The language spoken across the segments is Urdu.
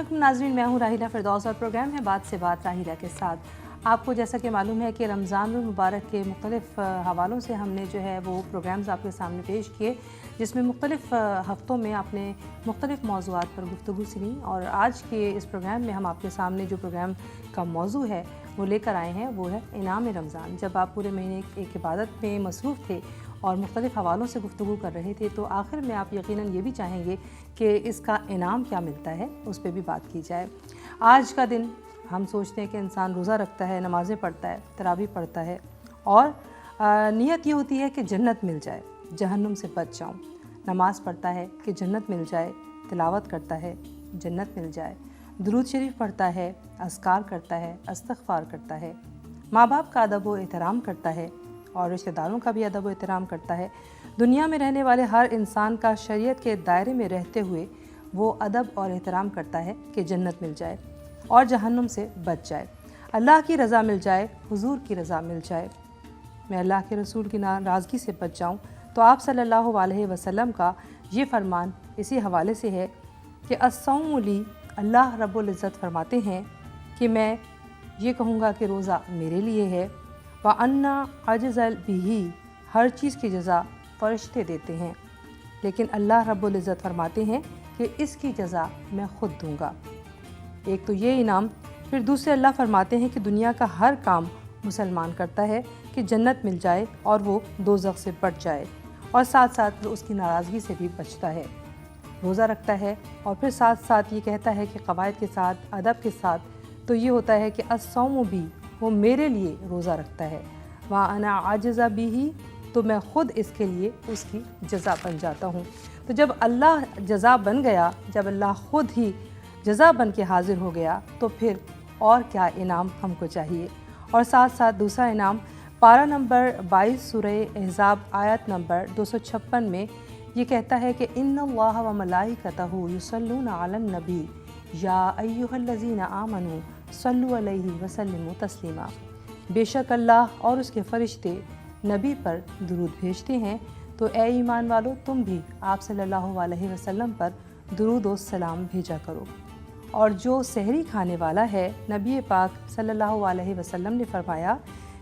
علیکم ناظرین، میں ہوں راحیلہ فردوس اور پروگرام ہے بات سے بات راحیلہ کے ساتھ۔ آپ کو جیسا کہ معلوم ہے کہ رمضان المبارک کے مختلف حوالوں سے ہم نے جو ہے وہ پروگرامز آپ کے سامنے پیش کیے، جس میں مختلف ہفتوں میں آپ نے مختلف موضوعات پر گفتگو سنی، اور آج کے اس پروگرام میں ہم آپ کے سامنے جو پروگرام کا موضوع ہے وہ لے کر آئے ہیں، وہ ہے انعام رمضان۔ جب آپ پورے مہینے ایک عبادت میں مصروف تھے اور مختلف حوالوں سے گفتگو کر رہے تھے، تو آخر میں آپ یقیناً یہ بھی چاہیں گے کہ اس کا انعام کیا ملتا ہے، اس پہ بھی بات کی جائے۔ آج کا دن ہم سوچتے ہیں کہ انسان روزہ رکھتا ہے، نمازیں پڑھتا ہے، تراویح پڑھتا ہے، اور نیت یہ ہوتی ہے کہ جنت مل جائے، جہنم سے بچ جاؤں۔ نماز پڑھتا ہے کہ جنت مل جائے، تلاوت کرتا ہے جنت مل جائے، درود شریف پڑھتا ہے، اذکار کرتا ہے، استغفار کرتا ہے، ماں باپ کا ادب و احترام کرتا ہے اور رشتہ داروں کا بھی ادب و احترام کرتا ہے۔ دنیا میں رہنے والے ہر انسان کا شریعت کے دائرے میں رہتے ہوئے وہ ادب اور احترام کرتا ہے کہ جنت مل جائے اور جہنم سے بچ جائے، اللہ کی رضا مل جائے، حضور کی رضا مل جائے، میں اللہ کے رسول کی ناراضگی سے بچ جاؤں۔ تو آپ صلی اللہ علیہ وسلم کا یہ فرمان اسی حوالے سے ہے کہ الصوم لی، اللہ رب العزت فرماتے ہیں کہ میں یہ کہوں گا کہ روزہ میرے لیے ہے، وَأَنَّا عَجْزَ بِهِ، ہر چیز کی جزا فرشتے دیتے ہیں، لیکن اللہ رب العزت فرماتے ہیں کہ اس کی جزا میں خود دوں گا۔ ایک تو یہ انعام، پھر دوسرے اللہ فرماتے ہیں کہ دنیا کا ہر کام مسلمان کرتا ہے کہ جنت مل جائے اور وہ دوزخ سے بچ جائے، اور ساتھ ساتھ وہ اس کی ناراضگی سے بھی بچتا ہے، روزہ رکھتا ہے، اور پھر ساتھ ساتھ یہ کہتا ہے کہ قواعد کے ساتھ، ادب کے ساتھ، تو یہ ہوتا ہے کہ الصوم بی، وہ میرے لیے روزہ رکھتا ہے، وَأَنَا عَجْزَ بِهِ، تو میں خود اس کے لیے اس کی جزا بن جاتا ہوں۔ تو جب اللہ جزا بن گیا، جب اللہ خود ہی جزا بن کے حاضر ہو گیا، تو پھر اور کیا انعام ہم کو چاہیے۔ اور ساتھ ساتھ دوسرا انعام پارہ نمبر 22 سورہ احزاب آیت نمبر 256 میں یہ کہتا ہے کہ ان اللہ وملائکتہ یصلون علی النبی یا ایھا الذین آمنوا صلوا علیہ وسلموا تسلیما، بے شک اللہ اور اس کے فرشتے نبی پر درود بھیجتے ہیں، تو اے ایمان والو تم بھی آپ صلی اللہ علیہ وسلم پر درود و سلام بھیجا کرو۔ اور جو سحری کھانے والا ہے، نبی پاک صلی اللہ علیہ وسلم نے فرمایا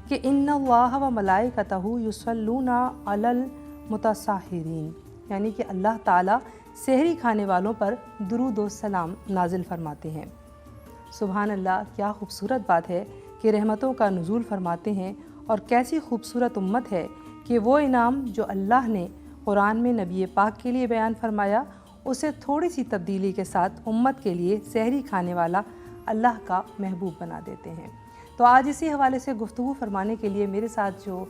کہ ان اللہ و ملائکتہ یصلون علی المتسحرین، یعنی کہ اللہ تعالیٰ سحری کھانے والوں پر درود و سلام نازل فرماتے ہیں۔ سبحان اللہ، کیا خوبصورت بات ہے کہ رحمتوں کا نزول فرماتے ہیں، اور کیسی خوبصورت امت ہے کہ وہ انعام جو اللہ نے قرآن میں نبی پاک کے لیے بیان فرمایا، اسے تھوڑی سی تبدیلی کے ساتھ امت کے لیے سحری کھانے والا اللہ کا محبوب بنا دیتے ہیں۔ تو آج اسی حوالے سے گفتگو فرمانے کے لیے میرے ساتھ جو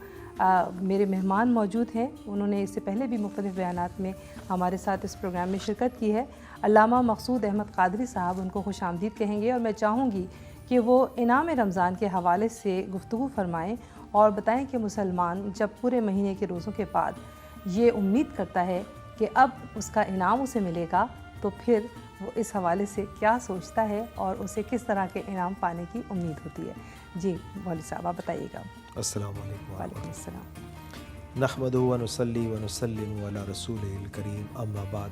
میرے مہمان موجود ہیں، انہوں نے اس سے پہلے بھی مختلف بیانات میں ہمارے ساتھ اس پروگرام میں شرکت کی ہے۔ علامہ مقصود احمد قادری صاحب، ان کو خوش آمدید کہیں گے، اور میں چاہوں گی کہ وہ انعام رمضان کے حوالے سے گفتگو فرمائیں اور بتائیں کہ مسلمان جب پورے مہینے کے روزوں کے بعد یہ امید کرتا ہے کہ اب اس کا انعام اسے ملے گا، تو پھر وہ اس حوالے سے کیا سوچتا ہے اور اسے کس طرح کے انعام پانے کی امید ہوتی ہے۔ جی مولوی صاحب، آپ بتائیے گا۔ السلام علیکم۔ وعلیکم السلام۔ نحمدہ ونصلی ونسلم علی رسولہ الکریم، اما بعد۔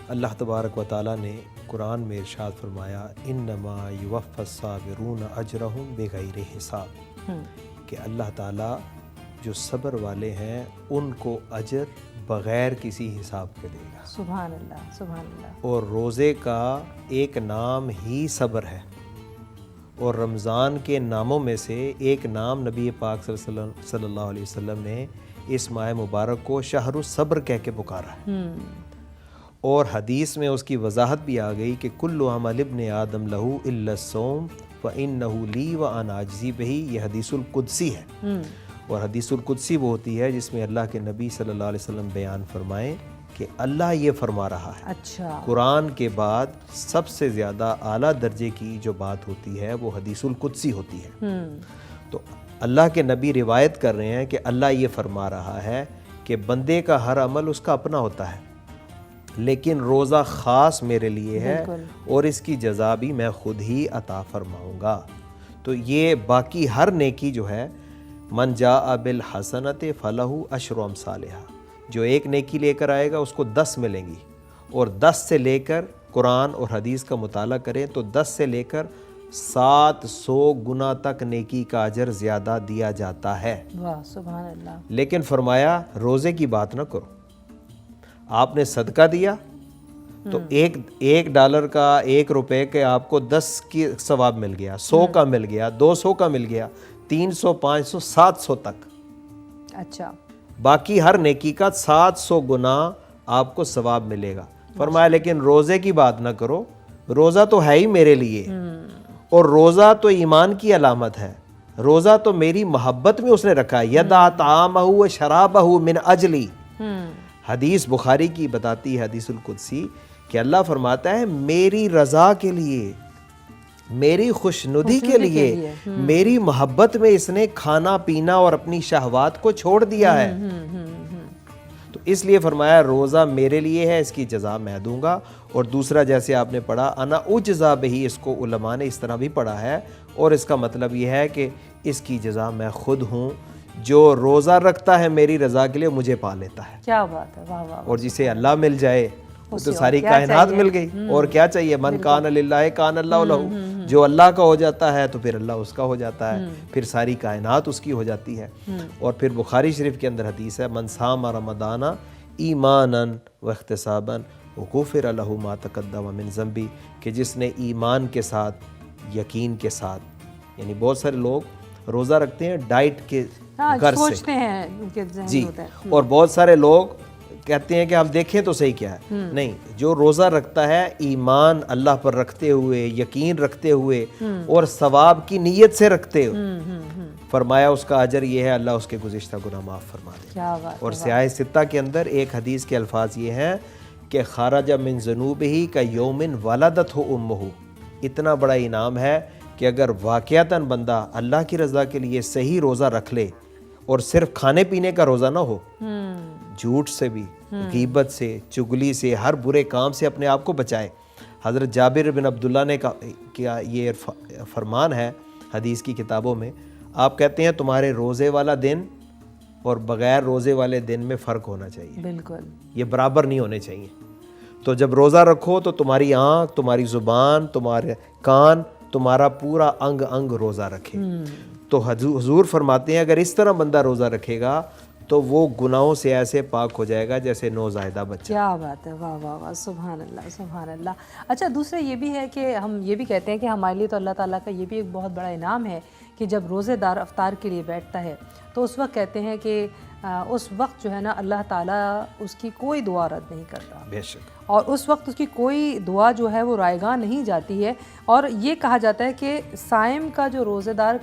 اللہ تبارک و تعالیٰ نے قرآن میں ارشاد فرمایا انما یوفی الصابرون اجرہم بغیر حساب، کہ اللہ تعالیٰ جو صبر والے ہیں ان کو اجر بغیر کسی حساب کے دے گا۔ سبحان اللہ، سبحان اللہ۔ اور روزے کا ایک نام ہی صبر ہے، اور رمضان کے ناموں میں سے ایک نام نبی پاک صلی اللہ علیہ وسلم نے اس ماہ مبارک کو شہر الصبر کہہ کے پکارا ہے، اور حدیث میں اس کی وضاحت بھی آ گئی کہ کل عمل ابن آدم لہو الا الصوم فإنہ لی وأنا اجزی بہ، یہ حدیث القدسی ہے۔ اور حدیث القدسی وہ ہوتی ہے جس میں اللہ کے نبی صلی اللہ علیہ وسلم بیان فرمائیں کہ اللہ یہ فرما رہا ہے۔ اچھا، قرآن کے بعد سب سے زیادہ اعلیٰ درجے کی جو بات ہوتی ہے وہ حدیث القدسی ہوتی ہے۔ تو اللہ کے نبی روایت کر رہے ہیں کہ اللہ یہ فرما رہا ہے کہ بندے کا ہر عمل اس کا اپنا ہوتا ہے، لیکن روزہ خاص میرے لیے ہے، اور اس کی جزا بھی میں خود ہی عطا فرماؤں گا۔ تو یہ باقی ہر نیکی جو ہے، من جاء بالحسنۃ فلہ عشر امثالھا، جو ایک نیکی لے کر آئے گا اس کو 10 ملیں گی، اور 10 سے لے کر قرآن اور حدیث کا مطالعہ کریں تو 10 سے لے کر 700 گنا تک نیکی کا اجر زیادہ دیا جاتا ہے۔ واہ سبحان اللہ۔ لیکن فرمایا روزے کی بات نہ کرو، آپ نے صدقہ دیا تو ایک ڈالر کا 1 روپے کے آپ کو 10 کی ثواب مل گیا، 100 کا مل گیا، 200 کا مل گیا، 300 500 700 تک، اچھا باقی ہر نیکی کا 700 گنا آپ کو ثواب ملے گا۔ فرمایا لیکن روزے کی بات نہ کرو، روزہ تو ہے ہی میرے لیے، اور روزہ تو ایمان کی علامت ہے، روزہ تو میری محبت میں اس نے رکھا ہے، یدع طعامہ و شرابہ من اجلی۔ حدیث بخاری کی بتاتی ہے، حدیث القدسی، کہ اللہ فرماتا ہے میری رضا کے لیے، میری خوشنودی کے لیے، میری محبت میں اس نے کھانا پینا اور اپنی شہوات کو چھوڑ دیا ہے، تو اس لیے فرمایا روزہ میرے لیے ہے، اس کی جزا میں دوں گا۔ اور دوسرا جیسے آپ نے پڑھا انا اجزا بہی، اس کو علماء نے اس طرح بھی پڑھا ہے، اور اس کا مطلب یہ ہے کہ اس کی جزا میں خود ہوں، جو روزہ رکھتا ہے میری رضا کے لیے مجھے پا لیتا ہے۔ کیا بات ہے، واہ واہ۔ اور جسے اللہ مل جائے وہ تو ساری کائنات مل گئی، اور کیا چاہیے؟ من کان للہ کان اللہ لہ، جو اللہ کا ہو جاتا ہے تو پھر اللہ اس کا ہو جاتا ہے، پھر ساری کائنات اس کی ہو جاتی ہے۔ اور پھر بخاری شریف کے اندر حدیث ہے من صام رمضان ایمانا واحتسابا غفر لہ ما تقدم من ذنبی، کہ جس نے ایمان کے ساتھ، یقین کے ساتھ، یعنی بہت سارے لوگ روزہ رکھتے ہیں ڈائٹ کے غرض سے، سوچتے ہیں ان کے ذہن جی، ہوتا ہے، اور بہت سارے لوگ کہتے ہیں کہ ہم دیکھیں تو صحیح کیا ہے، نہیں، جو روزہ رکھتا ہے ایمان اللہ پر رکھتے ہوئے، یقین رکھتے ہوئے، اور ثواب کی نیت سے رکھتے ہوئے، فرمایا اس کا اجر یہ ہے اللہ اس کے گزشتہ گناہ معاف فرما دے۔ کیا بات۔ اور سیاہ ستہ کے اندر ایک حدیث کے الفاظ یہ ہیں کہ خرج من ذنوبہ کیوم ولدتہ امہ، اتنا بڑا انعام ہے کہ اگر واقعتاً بندہ اللہ کی رضا کے لیے صحیح روزہ رکھ لے، اور صرف کھانے پینے کا روزہ نہ ہو، جھوٹ سے بھی، غیبت سے، چگلی سے، ہر برے کام سے اپنے آپ کو بچائے۔ حضرت جابر بن عبداللہ نے کیا یہ فرمان ہے حدیث کی کتابوں میں، آپ کہتے ہیں تمہارے روزے والا دن اور بغیر روزے والے دن میں فرق ہونا چاہیے، بالکل، یہ برابر نہیں ہونے چاہیے۔ تو جب روزہ رکھو تو تمہاری آنکھ، تمہاری زبان، تمہارے کان، تمہارا پورا انگ انگ روزہ رکھے۔ تو حضور فرماتے ہیں اگر اس طرح بندہ روزہ رکھے گا تو وہ گناہوں سے ایسے پاک ہو جائے گا جیسے نوزائیدہ بچہ۔ کیا بات ہے، واہ واہ واہ، سبحان اللہ سبحان اللہ۔ اچھا دوسرا یہ بھی ہے کہ ہم یہ بھی کہتے ہیں کہ ہمارے لیے تو اللہ تعالیٰ کا یہ بھی ایک بہت بڑا انعام ہے کہ جب روزے دار افطار کے لیے بیٹھتا ہے تو اس وقت کہتے ہیں کہ اس وقت جو ہے نا اللہ تعالیٰ اس کی کوئی دعا رد نہیں کرتا، بے شک، اور اس وقت اس کی کوئی دعا جو ہے وہ رائگاں نہیں جاتی ہے، اور یہ کہا جاتا ہے کہ صائم کا جو روزے دار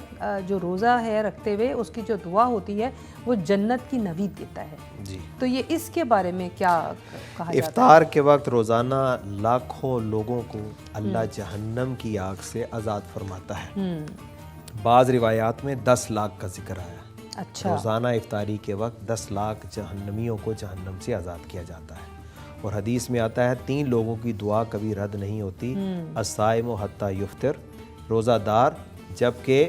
جو روزہ ہے رکھتے ہوئے اس کی جو دعا ہوتی ہے وہ جنت کی نوید دیتا ہے۔ جی، تو یہ اس کے بارے میں کیا کہا جاتا ہے؟ افطار کے وقت روزانہ لاکھوں لوگوں کو اللہ جہنم کی آگ سے آزاد فرماتا ہے۔ بعض روایات میں 10 لاکھ کا ذکر آیا، اچھا، روزانہ افطاری کے وقت 10 لاکھ جہنمیوں کو جہنم سے آزاد کیا جاتا ہے۔ اور حدیث میں آتا ہے 3 لوگوں کی دعا کبھی رد نہیں ہوتی، الصائم حتی یفطر، روزہ دار جب کہ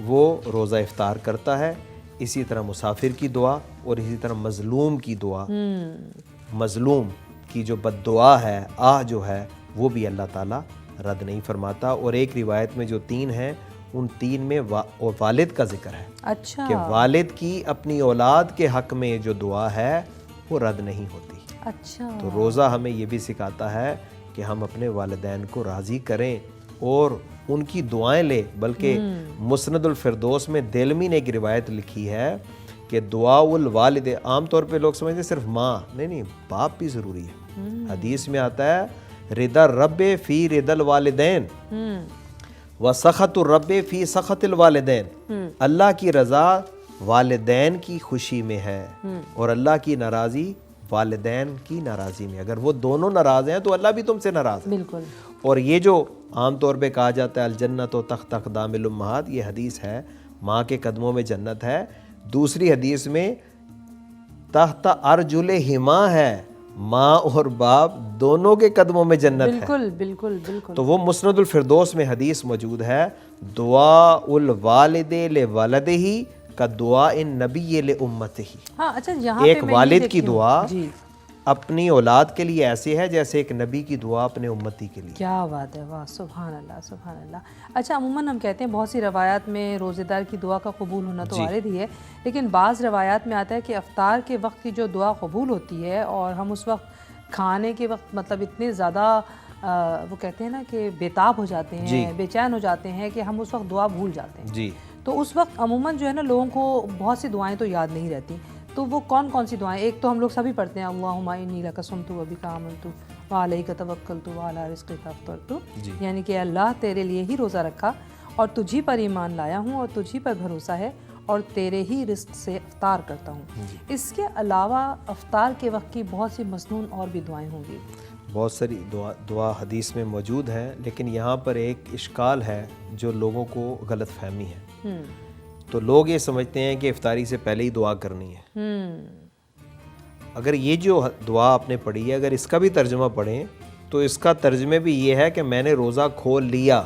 وہ روزہ افطار کرتا ہے، اسی طرح مسافر کی دعا، اور اسی طرح مظلوم کی دعا، مظلوم کی جو بد دعا ہے، جو ہے، وہ بھی اللہ تعالیٰ رد نہیں فرماتا۔ اور ایک روایت میں جو 3 ہیں ان 3 میں والد کا ذکر ہے، اچھا، کہ والد کی اپنی اولاد کے حق میں جو دعا ہے وہ رد نہیں ہوتی۔ اچھا، تو روزہ ہمیں یہ بھی سکھاتا ہے کہ ہم اپنے والدین کو راضی کریں اور ان کی دعائیں لیں، بلکہ مسند الفردوس میں دلمی نے ایک روایت لکھی ہے کہ دعا الوالد، عام طور پہ لوگ سمجھتے ہیں صرف ماں، نہیں، باپ بھی ضروری ہے۔ حدیث میں آتا ہے رضا الرب فی رضا الوالدین وسخط الرب فی سخط الوالدین، اللہ کی رضا والدین کی خوشی میں ہے اور اللہ کی ناراضی والدین کی ناراضی میں۔ اگر وہ دونوں ناراض ہیں تو اللہ بھی تم سے ناراض ہے۔ بالکل، اور یہ جو عام طور پہ کہا جاتا ہے الجنت و تحت اقدام الامہات، یہ حدیث ہے ماں کے قدموں میں جنت ہے۔ دوسری حدیث میں تحت ارجلہما ہے، ماں اور باپ دونوں کے قدموں میں جنت ہے۔ بالکل بالکل بالکل۔ تو وہ مسند الفردوس میں حدیث موجود ہے، دعا الوالد لولدہ کا دعا النبی لامتہ۔ ہاں اچھا، یہاں پہ ایک میں والد کی دعا اپنی اولاد کے لیے ایسے ہے جیسے ایک نبی کی دعا اپنے امتی کے لیے. کیا بات ہے، واہ سبحان اللہ سبحان اللہ. اچھا عموماً ہم کہتے ہیں بہت سی روایات میں روزے دار کی دعا کا قبول ہونا تو وارد ہی ہے، لیکن بعض روایات میں آتا ہے کہ افطار کے وقت کی جو دعا قبول ہوتی ہے اور ہم اس وقت کھانے کے وقت مطلب اتنے زیادہ وہ کہتے ہیں نا کہ بےتاب ہو جاتے ہیں، بے چین ہو جاتے ہیں کہ ہم اس وقت دعا بھول جاتے ہیں. تو اس وقت عموماً جو ہے نا لوگوں کو بہت سی دعائیں تو یاد نہیں رہتی، تو وہ کون کون سی دعائیں؟ ایک تو ہم لوگ سبھی پڑھتے ہیں اللہم انی لک صمت و بک آمنت وعلیک توکلت وعلی رزقک افطرت، یعنی کہ اللہ تیرے لیے ہی روزہ رکھا اور تجھی پر ایمان لایا ہوں اور تجھی پر بھروسہ ہے اور تیرے ہی رزق سے افطار کرتا ہوں. اس کے علاوہ افطار کے وقت کی بہت سی مسنون اور بھی دعائیں ہوں گی. بہت ساری دعا حدیث میں موجود ہیں، لیکن یہاں پر ایک اشکال ہے جو لوگوں کو غلط فہمی ہے. تو لوگ یہ سمجھتے ہیں کہ افطاری سے پہلے ہی دعا کرنی ہے. اگر یہ جو دعا آپ نے پڑھی ہے اگر اس کا بھی ترجمہ پڑھیں تو اس کا ترجمے بھی یہ ہے کہ میں نے روزہ کھول لیا.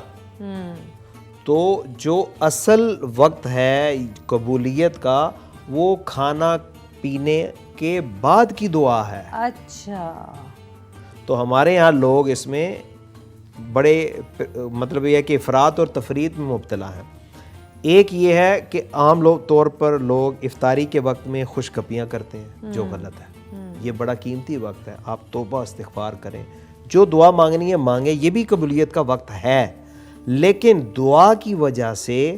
تو جو اصل وقت ہے قبولیت کا وہ کھانا پینے کے بعد کی دعا ہے. اچھا، تو ہمارے یہاں لوگ اس میں بڑے مطلب یہ ہے کہ افراط اور تفریط میں مبتلا ہیں. ایک یہ ہے کہ عام طور پر لوگ افطاری کے وقت میں خوش کپیاں کرتے ہیں، جو غلط ہے. یہ بڑا قیمتی وقت ہے، آپ توبہ استغفار کریں، جو دعا مانگنی ہے مانگیں، یہ بھی قبولیت کا وقت ہے. لیکن دعا کی وجہ سے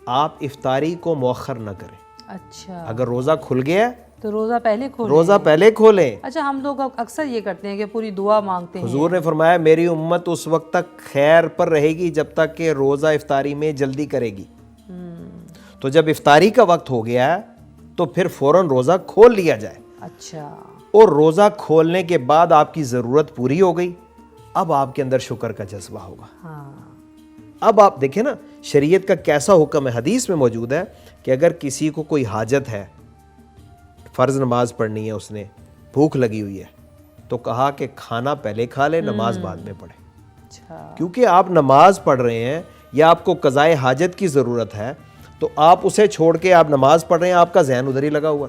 آپ افطاری کو مؤخر نہ کریں. اچھا، اگر روزہ کھل گیا تو روزہ پہلے کھولیں. اچھا، ہم لوگ اکثر یہ کرتے ہیں کہ پوری دعا مانگتے ہیں. حضور نے فرمایا میری امت اس وقت تک خیر پر رہے گی جب تک کہ روزہ افطاری میں جلدی کرے گی. تو جب افطاری کا وقت ہو گیا ہے تو پھر فوراً روزہ کھول لیا جائے. اچھا، اور روزہ کھولنے کے بعد آپ کی ضرورت پوری ہو گئی، اب آپ کے اندر شکر کا جذبہ ہوگا. اب آپ دیکھیں نا شریعت کا کیسا حکم ہے. حدیث میں موجود ہے کہ اگر کسی کو کوئی حاجت ہے، فرض نماز پڑھنی ہے، اس نے بھوک لگی ہوئی ہے، تو کہا کہ کھانا پہلے کھا لے، نماز بعد میں پڑھے. کیونکہ آپ نماز پڑھ رہے ہیں یا آپ کو قضائے حاجت کی ضرورت ہے تو آپ اسے چھوڑ کے آپ نماز پڑھ رہے ہیں، آپ کا ذہن ادھر ہی لگا ہوا.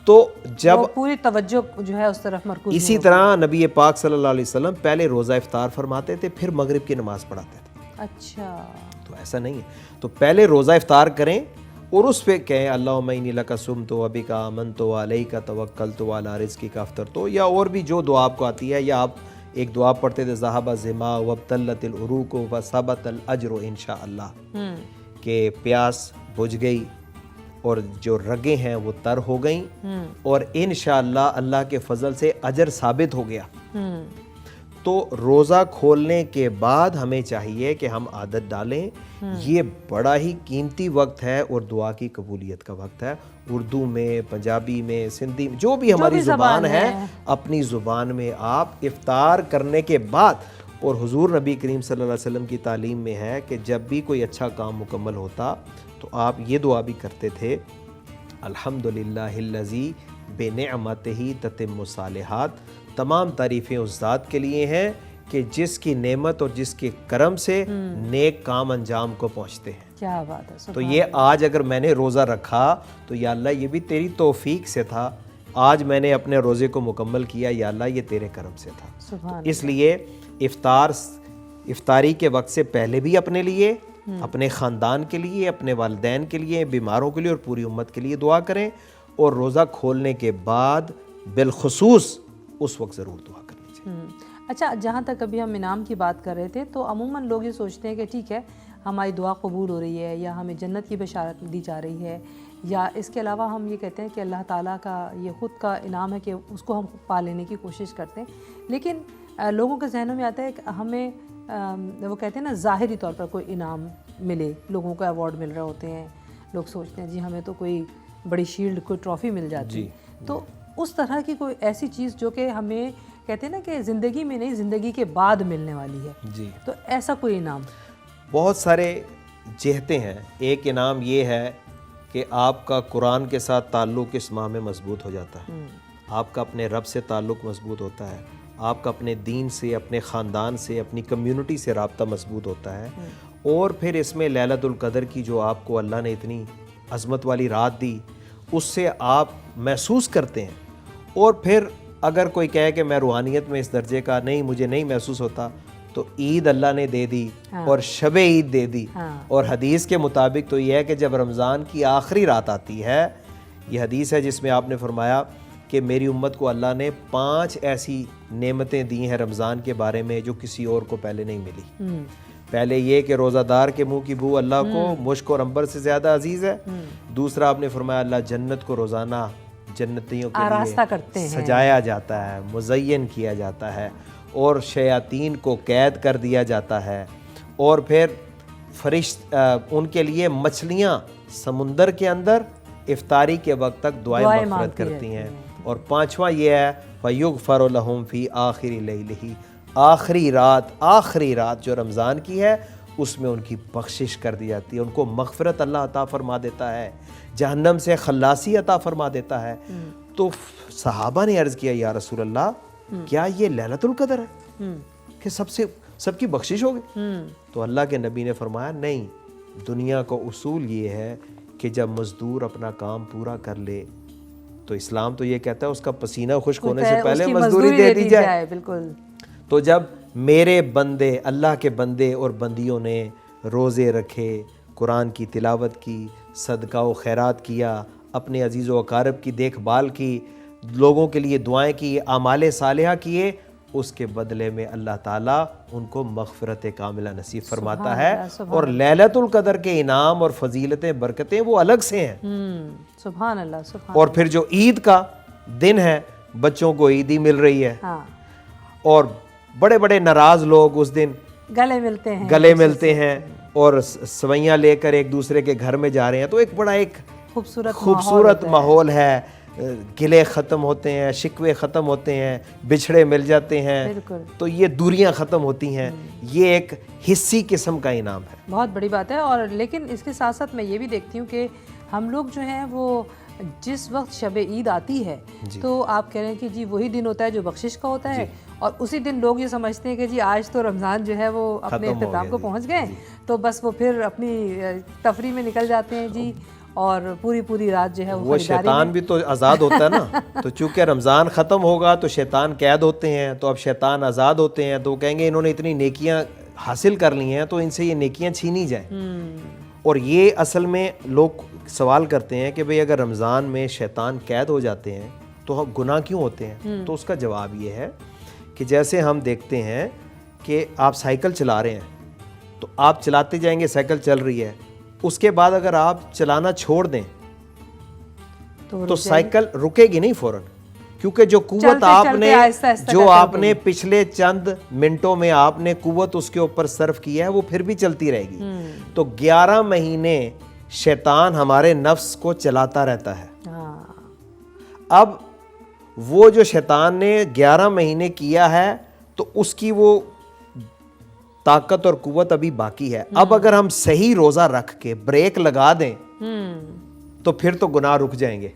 تو جب پوری توجہ جو ہے اس طرف مرکوز. اسی طرح نبی پاک صلی اللہ علیہ وسلم پہلے روزہ افطار فرماتے تھے، پھر مغرب کی نماز پڑھاتے تھے. اچھا، تو ایسا نہیں ہے. تو پہلے روزہ افطار کریں اور اس پہ کہیں اللہم انی لک صمت و بک آمنت وعلیک توکلت وعلی رزقک افطرت، یا اور بھی جو دعا آپ کو آتی ہے. یا آپ ایک دعا پڑھتے تھے ذہب الظما وابتلت العروق وثبت الاجر انشاءاللہ، کہ پیاس بجھ گئی اور جو رگیں ہیں وہ تر ہو گئیں اور انشاءاللہ اللہ کے فضل سے اجر ثابت ہو گیا. تو روزہ کھولنے کے بعد ہمیں چاہیے کہ ہم عادت ڈالیں. یہ بڑا ہی قیمتی وقت ہے اور دعا کی قبولیت کا وقت ہے. اردو میں، پنجابی میں، سندھی میں، جو بھی ہماری زبان ہے، اپنی زبان میں آپ افطار کرنے کے بعد. اور حضور نبی کریم صلی اللہ علیہ وسلم کی تعلیم میں ہے کہ جب بھی کوئی اچھا کام مکمل ہوتا تو آپ یہ دعا بھی کرتے تھے الحمدللہ الذی بنعمتہ تتم الصالحات. تمام تعریفیں اس ذات کے لیے ہیں کہ جس کی نعمت اور جس کے کرم سے نیک کام انجام کو پہنچتے ہیں. کیا بات ہے. تو یہ آج اگر میں نے روزہ رکھا تو یا اللہ یہ بھی تیری توفیق سے تھا. آج میں نے اپنے روزے کو مکمل کیا، یا اللہ یہ تیرے کرم سے تھا. اس لیے افطاری کے وقت سے پہلے بھی اپنے لیے، اپنے خاندان کے لیے، اپنے والدین کے لیے، بیماروں کے لیے اور پوری امت کے لیے دعا کریں. اور روزہ کھولنے کے بعد بالخصوص اس وقت ضرور دعا کرنی چاہیے. اچھا، جہاں تک ابھی ہم انعام کی بات کر رہے تھے تو عموماً لوگ یہ سوچتے ہیں کہ ٹھیک ہے ہماری دعا قبول ہو رہی ہے یا ہمیں جنت کی بشارت دی جا رہی ہے، یا اس کے علاوہ ہم یہ کہتے ہیں کہ اللہ تعالیٰ کا یہ خود کا انعام ہے کہ اس کو ہم پا لینے کی کوشش کرتے ہیں. لیکن لوگوں کے ذہنوں میں آتا ہے کہ ہمیں وہ کہتے ہیں نا ظاہری طور پر کوئی انعام ملے، لوگوں کو ایوارڈ مل رہے ہوتے ہیں، لوگ سوچتے ہیں جی ہمیں تو کوئی بڑی شیلڈ، کوئی ٹرافی مل جاتی. تو اس طرح کی کوئی ایسی چیز جو کہ ہمیں کہتے ہیں نا کہ زندگی میں نہیں، زندگی کے بعد ملنے والی ہے، تو ایسا کوئی انعام؟ بہت سارے جہتیں ہیں. ایک انعام یہ ہے کہ آپ کا قرآن کے ساتھ تعلق اس ماہ میں مضبوط ہو جاتا ہے. آپ کا اپنے رب سے تعلق مضبوط ہوتا ہے، آپ کا اپنے دین سے، اپنے خاندان سے، اپنی کمیونٹی سے رابطہ مضبوط ہوتا ہے. اور پھر اس میں لیلۃ القدر کی جو آپ کو اللہ نے اتنی عظمت والی رات دی، اس سے آپ محسوس کرتے ہیں اور پھر اگر کوئی کہے کہ میں روحانیت میں اس درجے کا نہیں، مجھے نہیں محسوس ہوتا، تو عید اللہ نے دے دی اور شب عید دے دی. اور حدیث کے مطابق تو یہ ہے کہ جب رمضان کی آخری رات آتی ہے، یہ حدیث ہے جس میں آپ نے فرمایا کہ میری امت کو اللہ نے 5 ایسی نعمتیں دی ہیں رمضان کے بارے میں جو کسی اور کو پہلے نہیں ملی. پہلے یہ کہ روزہ دار کے منہ کی بو اللہ کو مشک اور عنبر سے زیادہ عزیز ہے. دوسرا آپ نے فرمایا اللہ جنت کو روزانہ جنتیوں کے لیے سجایا جاتا ہے، مزین کیا جاتا ہے، اور شیاطین کو قید کر دیا جاتا ہے. اور پھر ان کے لیے مچھلیاں سمندر کے اندر افطاری کے وقت تک دعائیں مغفرت کرتی ہیں. اور 5واں یہ ہے فَيُغْفَرُ لَهُمْ فِي آخِرِ لَيْلِهِ، آخری رات جو رمضان کی ہے اس میں ان کی بخشش کر دی جاتی ہے، ان کو مغفرت اللہ عطا فرما دیتا ہے، جہنم سے خلاصی عطا فرما دیتا ہے. تو صحابہ نے عرض کیا یا رسول اللہ کیا یہ لیلۃ القدر ہے کہ سب کی بخشش ہوگی؟ تو اللہ کے نبی نے فرمایا نہیں، دنیا کا اصول یہ ہے کہ جب مزدور اپنا کام پورا کر لے تو اسلام تو یہ کہتا ہے اس کا پسینہ خشک ہونے سے پہلے مزدوری دے دی جائے. بالکل. تو جب میرے بندے، اللہ کے بندے اور بندیوں نے روزے رکھے، قرآن کی تلاوت کی، صدقہ و خیرات کیا، اپنے عزیز و اقارب کی دیکھ بھال کی، لوگوں کے لیے دعائیں کی، اعمال صالحہ کیے، اس کے بدلے میں اللہ تعالیٰ ان کو مغفرت کاملہ نصیب فرماتا ہے. اور لیلۃ القدر کے انعام اور فضیلتیں، برکتیں وہ الگ سے ہیں. سبحان اللہ. اور پھر جو عید کا دن ہے، بچوں کو عیدی مل رہی ہے، اور بڑے بڑے ناراض لوگ اس دن گلے ملتے ہیں اور سوئیاں لے کر ایک دوسرے کے گھر میں جا رہے ہیں. تو ایک بڑا ایک خوبصورت ماحول ہے. گلے ختم ہوتے ہیں، شکوے ختم ہوتے ہیں، بچھڑے مل جاتے ہیں، تو یہ دوریاں ختم ہوتی ہیں. یہ ایک حصی قسم کا انعام ہے. بہت بڑی بات ہے. اور لیکن اس کے ساتھ ساتھ میں یہ بھی دیکھتی ہوں کہ ہم لوگ جو ہیں وہ جس وقت شب عید آتی ہے تو آپ کہہ رہے ہیں کہ جی وہی دن ہوتا ہے جو بخشش کا ہوتا ہے، اور اسی دن لوگ یہ سمجھتے ہیں کہ جی آج تو رمضان جو ہے وہ اپنے اختتام کو پہنچ گئے، تو بس وہ پھر اپنی تفریح میں نکل جاتے ہیں جی، اور پوری رات جو ہے وہ شیطان بھی تو آزاد ہوتا ہے نا. تو چونکہ رمضان ختم ہوگا تو شیطان قید ہوتے ہیں، تو اب شیطان آزاد ہوتے ہیں، تو وہ کہیں گے انہوں نے اتنی نیکیاں حاصل کر لی ہیں تو ان سے یہ نیکیاں چھینی جائیں. اور یہ اصل میں لوگ سوال کرتے ہیں کہ بھئی اگر رمضان میں شیطان قید ہو جاتے ہیں تو گناہ کیوں ہوتے ہیں؟ تو اس کا جواب یہ ہے کہ جیسے ہم دیکھتے ہیں کہ آپ سائیکل چلا رہے ہیں، تو آپ چلاتے جائیں گے، سائیکل چل رہی ہے، اس کے بعد اگر آپ چلانا چھوڑ دیں تو سائیکل رکے گی نہیں فوراً، کیونکہ جو قوت آپ نے پچھلے چند منٹوں میں آپ نے قوت اس کے اوپر صرف کیا ہے وہ پھر بھی چلتی رہے گی. تو 11 مہینے شیطان ہمارے نفس کو چلاتا رہتا ہے. اب وہ جو شیطان نے 11 مہینے کیا ہے تو اس کی وہ طاقت اور قوت ابھی باقی ہے. اب اگر ہم صحیح روزہ رکھ کے بریک لگا دیں تو پھر تو گناہ رک جائیں گے.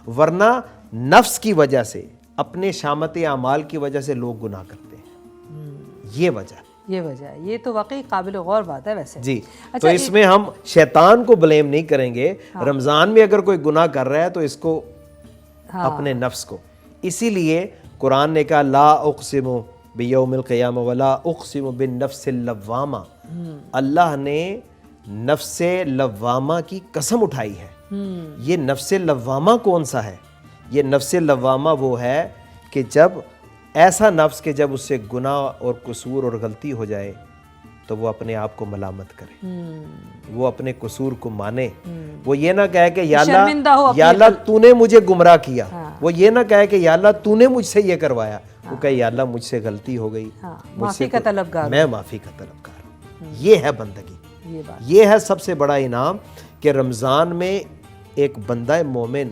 ورنہ نفس کی وجہ سے، اپنے شامت اعمال کی وجہ سے لوگ گناہ کرتے ہیں. یہ وجہ ہے. یہ تو واقعی قابل غور بات ہے ویسے جی. تو اس میں ہم شیطان کو بلیم نہیں کریں گے. رمضان میں اگر کوئی گناہ کر رہا ہے تو اس کو اپنے نفس کو. اسی لیے قرآن نے کہا لا اقسم بیوم القیامہ ولا اقسم بالنفس اللوامہ. اللہ نے نفس لوامہ کی قسم اٹھائی ہے. یہ نفس لوامہ کون سا ہے؟ یہ نفس لوامہ وہ ہے کہ جب ایسا نفس کہ جب اس سے گناہ اور قصور اور غلطی ہو جائے تو وہ اپنے آپ کو ملامت کرے، وہ اپنے قصور کو مانے. وہ یہ نہ کہے کہ یا اللہ تو نے مجھے گمراہ کیا. وہ یہ نہ کہے کہ یا اللہ تو نے مجھ سے یہ کروایا. وہ کہے یا اللہ مجھ سے غلطی ہو گئی، میں معافی کا طلبگار ہوں. یہ ہے بندگی. یہ ہے سب سے بڑا انعام کہ رمضان میں ایک بندہ مومن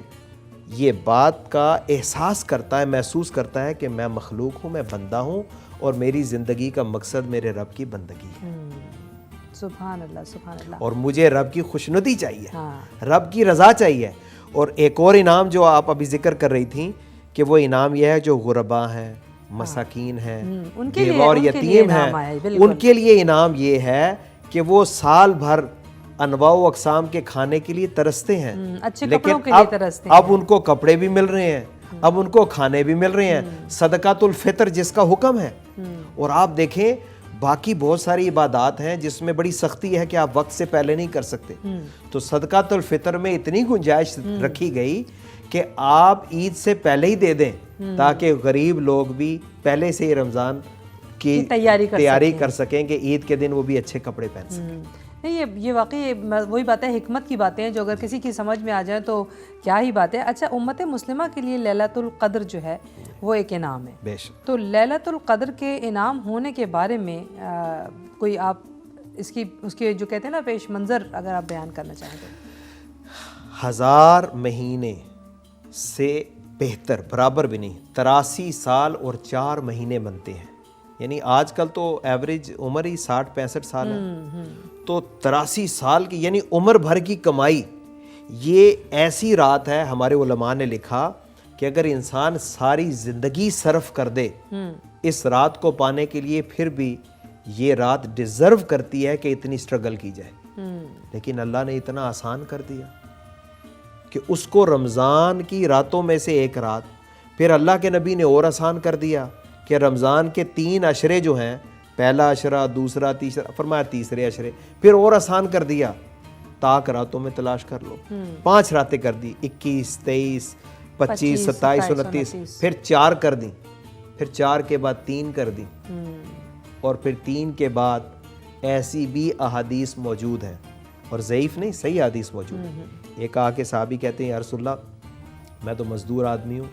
یہ بات کا احساس کرتا ہے، محسوس کرتا ہے کہ میں مخلوق ہوں، میں بندہ ہوں، اور میری زندگی کا مقصد میرے رب کی بندگی ہے. سبحان اللہ. اور مجھے رب کی خوشنودی چاہیے، رب کی رضا چاہیے. اور ایک اور انعام جو آپ ابھی ذکر کر رہی تھیں کہ وہ انعام یہ ہے جو غربا ہیں، مساکین ہیں، بیوہ اور یتیم ہیں، ان کے لیے انعام یہ ہے کہ وہ سال بھر انواع و اقسام کے کھانے کے لیے ترستے ہیں، لیکن اب ان کو کپڑے بھی مل رہے ہیں، اب ان کو کھانے بھی مل رہے ہیں، صدقۃ الفطر جس کا حکم ہے. اور آپ دیکھیں باقی بہت ساری عبادات ہیں جس میں بڑی سختی ہے کہ آپ وقت سے پہلے نہیں کر سکتے، تو صدقۃ الفطر میں اتنی گنجائش رکھی گئی کہ آپ عید سے پہلے ہی دے دیں تاکہ غریب لوگ بھی پہلے سے ہی رمضان کی تیاری کر سکیں کہ عید کے دن وہ بھی اچھے کپڑے پہن سکیں. نہیں یہ واقعی وہی باتیں حکمت کی باتیں ہیں جو اگر کسی کی سمجھ میں آ جائیں تو کیا ہی بات ہے. اچھا، امت مسلمہ کے لیے لیلۃ القدر جو ہے وہ ایک انعام ہے. بے شک. تو لیلۃ القدر کے انعام ہونے کے بارے میں کوئی آپ اس کے جو کہتے ہیں نا پیش منظر اگر آپ بیان کرنا چاہیں تو. 1000 مہینے سے بہتر برابر بھی نہیں، 83 سال اور 4 مہینے بنتے ہیں. یعنی آج کل تو ایوریج عمر ہی 60-65 سال ہے، تو 83 سال کی یعنی عمر بھر کی کمائی. یہ ایسی رات ہے، ہمارے علماء نے لکھا کہ اگر انسان ساری زندگی صرف کر دے اس رات کو پانے کے لیے پھر بھی یہ رات ڈیزرو کرتی ہے کہ اتنی سٹرگل کی جائے. لیکن اللہ نے اتنا آسان کر دیا کہ اس کو رمضان کی راتوں میں سے ایک رات، پھر اللہ کے نبی نے اور آسان کر دیا کہ رمضان کے 3 عشرے جو ہیں، پہلا عشرہ، دوسرا، تیسرا، فرمایا تیسرے عشرے، پھر اور آسان کر دیا تاک راتوں میں تلاش کر لو. 5 راتیں کر دی، 21، 23، 25، 27، 29، پھر 4 کر دیں، پھر 4 کے بعد 3 کر دیں، اور پھر 3 کے بعد ایسی بھی احادیث موجود ہیں، اور ضعیف نہیں، صحیح حدیث موجود ہے. ایک آ کے صحابی کہتے ہیں یا رسول اللہ میں تو مزدور آدمی ہوں،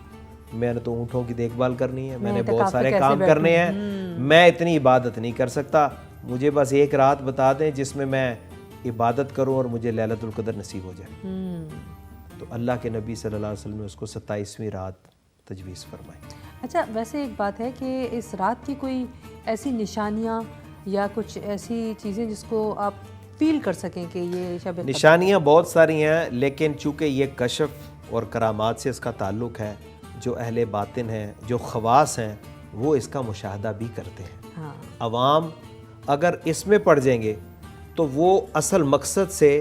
میں نے تو اونٹوں کی دیکھ بھال کرنی ہے، میں نے بہت سارے کام کرنے ہیں، میں اتنی عبادت نہیں کر سکتا، مجھے بس ایک رات بتا دیں جس میں میں عبادت کروں اور مجھے لیلۃ القدر نصیب ہو جائے. تو اللہ کے نبی صلی اللہ علیہ وسلم نے اس کو 27ویں رات تجویز فرمائی. اچھا، ویسے ایک بات ہے کہ اس رات کی کوئی ایسی نشانیاں یا کچھ ایسی چیزیں جس کو آپ فیل کر سکیں کہ یہ شب قدر؟ نشانیاں بہت ساری ہیں، لیکن چونکہ یہ کشف اور کرامات سے اس کا تعلق ہے، جو اہل باطن ہیں، جو خواص ہیں، وہ اس کا مشاہدہ بھی کرتے ہیں. عوام اگر اس میں پڑ جائیں گے تو وہ اصل مقصد سے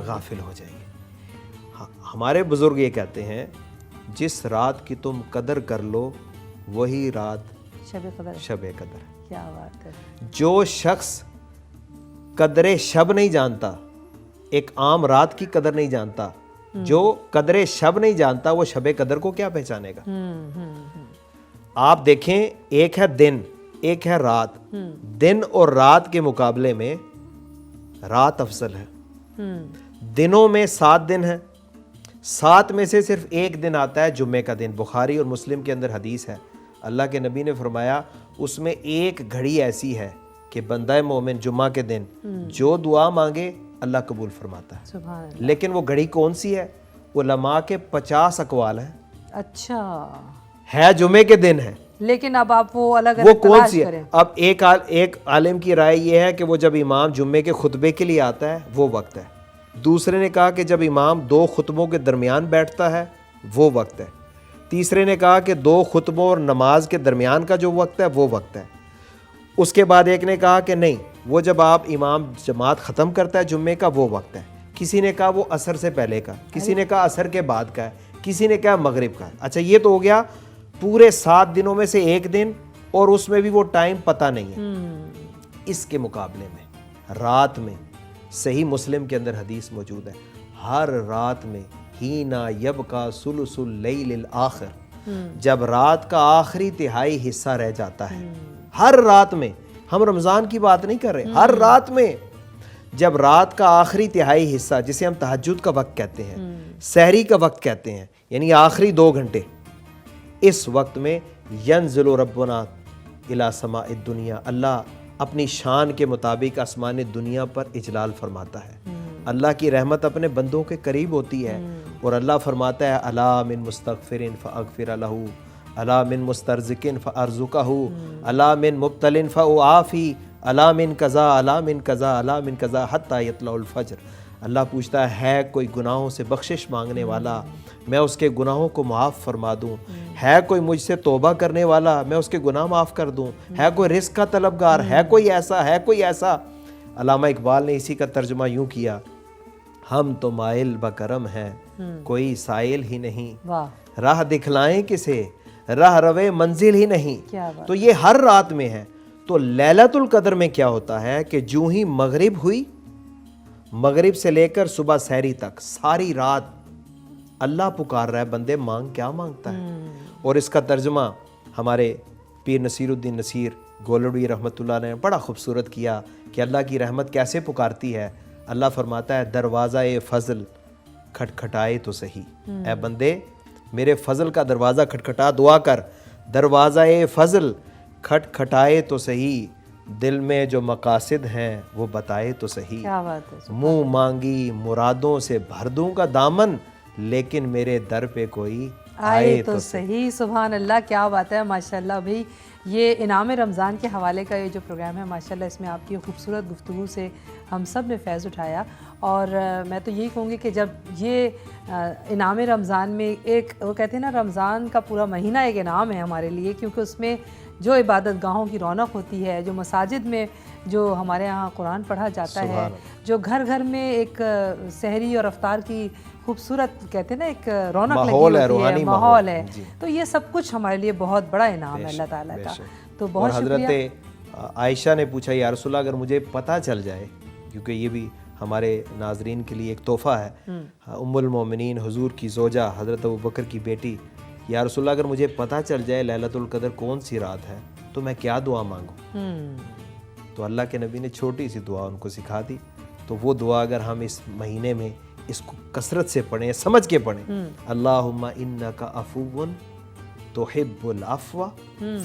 غافل ہو جائیں گے. ہمارے بزرگ یہ کہتے ہیں جس رات کی تم قدر کر لو وہی رات شب قدر. کیا بات ہے. جو شخص قدر شب نہیں جانتا، ایک عام رات کی قدر نہیں جانتا، جو قدر شب نہیں جانتا وہ شب قدر کو کیا پہچانے گا. آپ دیکھیں، ایک ہے دن، ایک ہے رات. دن اور رات کے مقابلے میں رات افضل ہے. دنوں میں 7 دن ہیں، 7 میں سے صرف ایک دن آتا ہے جمعے کا دن. بخاری اور مسلم کے اندر حدیث ہے، اللہ کے نبی نے فرمایا اس میں ایک گھڑی ایسی ہے کہ بندہ مومن جمعہ کے دن جو دعا مانگے اللہ قبول فرماتا ہے. سبحان اللہ. لیکن وہ گھڑی کون سی ہے؟ علماء کے 50 اقوال ہیں. اچھا، ہے جمعے کے دن ہے، لیکن اب آپ وہ الگ وہ الگ کون تلاش سی ہے؟ کریں. اب ایک عالم کی رائے یہ ہے کہ وہ جب امام جمعے کے خطبے کے لیے آتا ہے وہ وقت ہے. دوسرے نے کہا کہ جب امام 2 خطبوں کے درمیان بیٹھتا ہے وہ وقت ہے. تیسرے نے کہا کہ 2 خطبوں اور نماز کے درمیان کا جو وقت ہے وہ وقت ہے. اس کے بعد ایک نے کہا کہ نہیں، وہ جب آپ امام جماعت ختم کرتا ہے جمعے کا وہ وقت ہے. کسی نے کہا وہ عصر سے پہلے کا، کسی نے کہا عصر کے بعد کا ہے، کسی نے کہا مغرب کا ہے. اچھا، یہ تو ہو گیا پورے 7 دنوں میں سے ایک دن، اور اس میں بھی وہ ٹائم پتہ نہیں ہے. اس کے مقابلے میں رات میں صحیح مسلم کے اندر حدیث موجود ہے، ہر رات میں ہینا یبقا ثلث اللیل الآخر، جب رات کا آخری تہائی حصہ رہ جاتا ہے. ہر رات میں، ہم رمضان کی بات نہیں کر رہے، ہر رات میں جب رات کا آخری تہائی حصہ، جسے ہم تہجد کا وقت کہتے ہیں، سحری کا وقت کہتے ہیں، یعنی آخری 2 گھنٹے، اس وقت میں ینزل ربنا الی سماء الدنیا، اللہ اپنی شان کے مطابق آسمان دنیا پر اجلال فرماتا ہے. اللہ کی رحمت اپنے بندوں کے قریب ہوتی ہے، اور اللہ فرماتا ہے الا من مستغفر فاغفر لہ، الا من مسترزق فارزقہ، الا من مبتل فاعافی، الا من قضا، الا من قضا، الا من قضا حتی یطلع الفجر. اللہ پوچھتا ہے کوئی گناہوں سے بخشش مانگنے والا، میں اس کے گناہوں کو معاف فرما دوں. ہے کوئی مجھ سے توبہ کرنے والا، میں اس کے گناہ معاف کر دوں. ہے کوئی رزق کا طلبگار، ہے کوئی ایسا، ہے کوئی ایسا. علامہ اقبال نے اسی کا ترجمہ یوں کیا، ہم تو مائل بکرم ہیں کوئی سائل ہی نہیں، راہ دکھلائیں کسے راہ روے منزل ہی نہیں. کیا بات. تو یہ ہر رات میں ہے. تو لیلۃ القدر میں کیا ہوتا ہے کہ جو ہی مغرب ہوئی، مغرب سے لے کر صبح سحری تک ساری رات اللہ پکار رہا ہے بندے مانگ، کیا مانگتا ہے. اور اس کا ترجمہ ہمارے پیر نصیر الدین نصیر گولڑوی رحمۃ اللہ نے بڑا خوبصورت کیا کہ اللہ کی رحمت کیسے پکارتی ہے. اللہ فرماتا ہے دروازہ فضل کھٹکھٹائے تو صحیح. اے بندے میرے فضل کا دروازہ کھٹکھٹا دعا کر. دروازہ فضل کھٹکھٹائے تو صحیح، دل میں جو مقاصد ہیں وہ بتائے تو صحیح. کیا بات ہے. منہ مانگی مرادوں سے بھر دوں گا دامن، لیکن میرے در پہ کوئی آئے تو صحیح. سبحان اللہ، کیا بات ہے. ماشاءاللہ بھائی، یہ انعام رمضان کے حوالے کا یہ جو پروگرام ہے ماشاءاللہ اس میں آپ کی خوبصورت گفتگو سے ہم سب نے فیض اٹھایا. اور میں تو یہی کہوں گی کہ جب یہ انعام رمضان میں ایک وہ کہتے ہیں نا، رمضان کا پورا مہینہ ایک انعام ہے ہمارے لیے، کیونکہ اس میں جو عبادت گاہوں کی رونق ہوتی ہے، جو مساجد میں جو ہمارے ہاں قرآن پڑھا جاتا ہے، جو گھر گھر میں ایک سحری اور افطار کی خوبصورت کہتے ہیں نا ایک رونق لگی ہوتی ہے، ماحول ہے. تو یہ سب کچھ ہمارے لیے بہت بڑا انعام ہے اللہ تعالیٰ کا. تو بہت شکریہ. حضرت عائشہ نے پوچھا یا رسول اللہ اگر مجھے پتہ چل جائے، کیونکہ یہ بھی ہمارے ناظرین کے لیے ایک تحفہ ہے، ام المومنین حضور کی زوجہ حضرت ابوبکر کی بیٹی، یا رسول اللہ اگر مجھے پتہ چل جائے لیلۃ القدر کون سی رات ہے تو میں کیا دعا مانگوں. تو اللہ کے نبی نے چھوٹی سی دعا ان کو سکھا دی. تو وہ دعا اگر ہم اس مہینے میں اس کو کثرت سے پڑھیں، سمجھ کے پڑھیں، اللہم انک عفو تحب العفو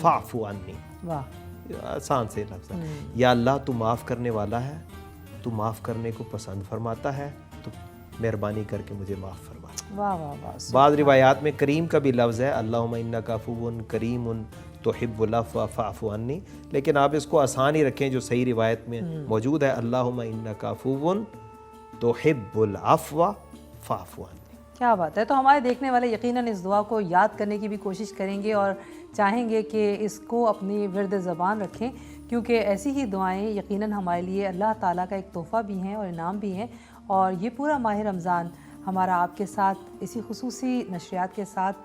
فاعف عنی. آسان سے لفظ ہے. یا اللہ تو معاف کرنے والا ہے، تو معاف کرنے کو پسند فرماتا ہے، تو مہربانی کر کے مجھے معاف فرما. واہ واہ واہ. بعض روایات میں کریم کا بھی لفظ ہے، اللہم انک عفو کریم تحب العفو فاعف عنی، لیکن آپ اس کو آسان ہی رکھیں جو صحیح روایت میں موجود ہے، اللہم انک عفو تحب العفو فاعف عنی. کیا بات ہے. تو ہمارے دیکھنے والے یقیناً اس دعا کو یاد کرنے کی بھی کوشش کریں گے اور چاہیں گے کہ اس کو اپنی ورد زبان رکھیں، کیونکہ ایسی ہی دعائیں یقیناً ہمارے لیے اللہ تعالیٰ کا ایک تحفہ بھی ہیں اور انعام بھی ہیں. اور یہ پورا ماہ رمضان ہمارا آپ کے ساتھ اسی خصوصی نشریات کے ساتھ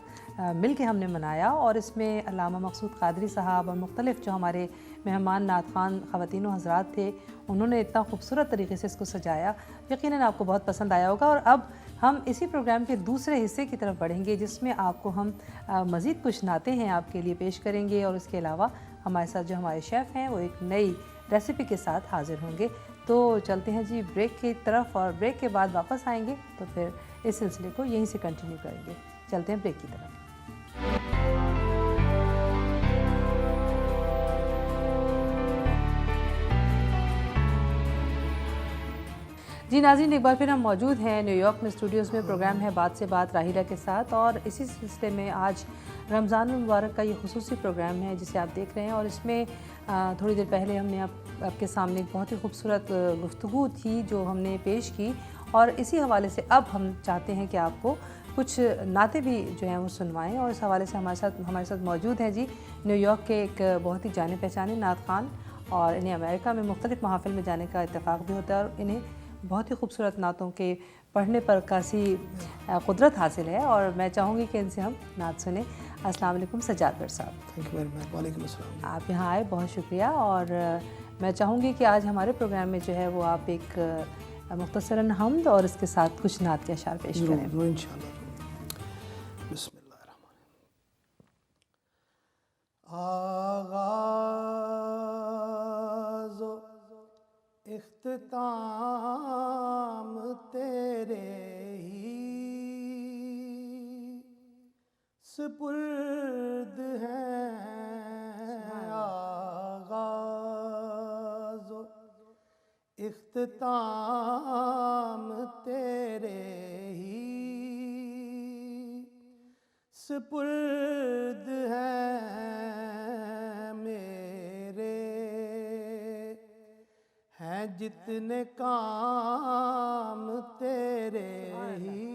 مل کے ہم نے منایا، اور اس میں علامہ مقصود قادری صاحب اور مختلف جو ہمارے مہمان نعت خوان خواتین و حضرات تھے، انہوں نے اتنا خوبصورت طریقے سے اس کو سجایا. یقیناً آپ کو بہت پسند آیا ہوگا. اور اب ہم اسی پروگرام کے دوسرے حصے کی طرف بڑھیں گے، جس میں آپ کو ہم مزید کچھ نعتیں ہیں آپ کے لیے پیش کریں گے، اور اس کے علاوہ ہمارے ساتھ جو ہمارے شیف ہیں وہ ایک نئی ریسیپی کے ساتھ حاضر ہوں گے. تو چلتے ہیں جی بریک کی طرف، اور بریک کے بعد واپس آئیں گے تو پھر اس سلسلے کو یہیں سے کنٹینیو کریں گے. چلتے ہیں بریک کی طرف. جی ناظرین، ایک بار پھر ہم موجود ہیں نیو یارک میں اسٹوڈیوز میں. پروگرام ہے بات سے بات راہیلہ کے ساتھ، اور اسی سلسلے میں آج رمضان المبارک کا یہ خصوصی پروگرام ہے جسے آپ دیکھ رہے ہیں. اور اس میں تھوڑی دیر پہلے ہم نے آپ کے سامنے ایک بہت ہی خوبصورت گفتگو تھی جو ہم نے پیش کی، اور اسی حوالے سے اب ہم چاہتے ہیں کہ آپ کو کچھ نعتیں بھی جو ہیں وہ سنوائیں. اور اس حوالے سے ہمارے ساتھ موجود ہیں جی نیو یارک کے ایک بہت ہی جانے پہچانے نعت خوان، اور انہیں امریکہ میں مختلف محافل میں جانے کا اتفاق بھی ہوتا ہے، اور انہیں بہت ہی خوبصورت نعتوں کے پڑھنے پر کافی قدرت حاصل ہے. اور میں چاہوں گی کہ ان سے ہم نعت سنیں. السلام علیکم سجاد بر صاحب. Thank you very much. وعلیکم السلام. آپ یہاں آئے، بہت شکریہ. اور میں چاہوں گی کہ آج ہمارے پروگرام میں جو ہے وہ آپ ایک مختصراً حمد اور اس کے ساتھ کچھ نعت کے اشعار پیش کریں. ضرور انشاءاللہ. بسم اللہ الرحمن الرحیم. آغاز و اختتام تیرے ہی سپرد ہیں. آغاز و اختتام تیرے ہی سپرد ہیں میرے. ہیں جتنے کام تیرے ہی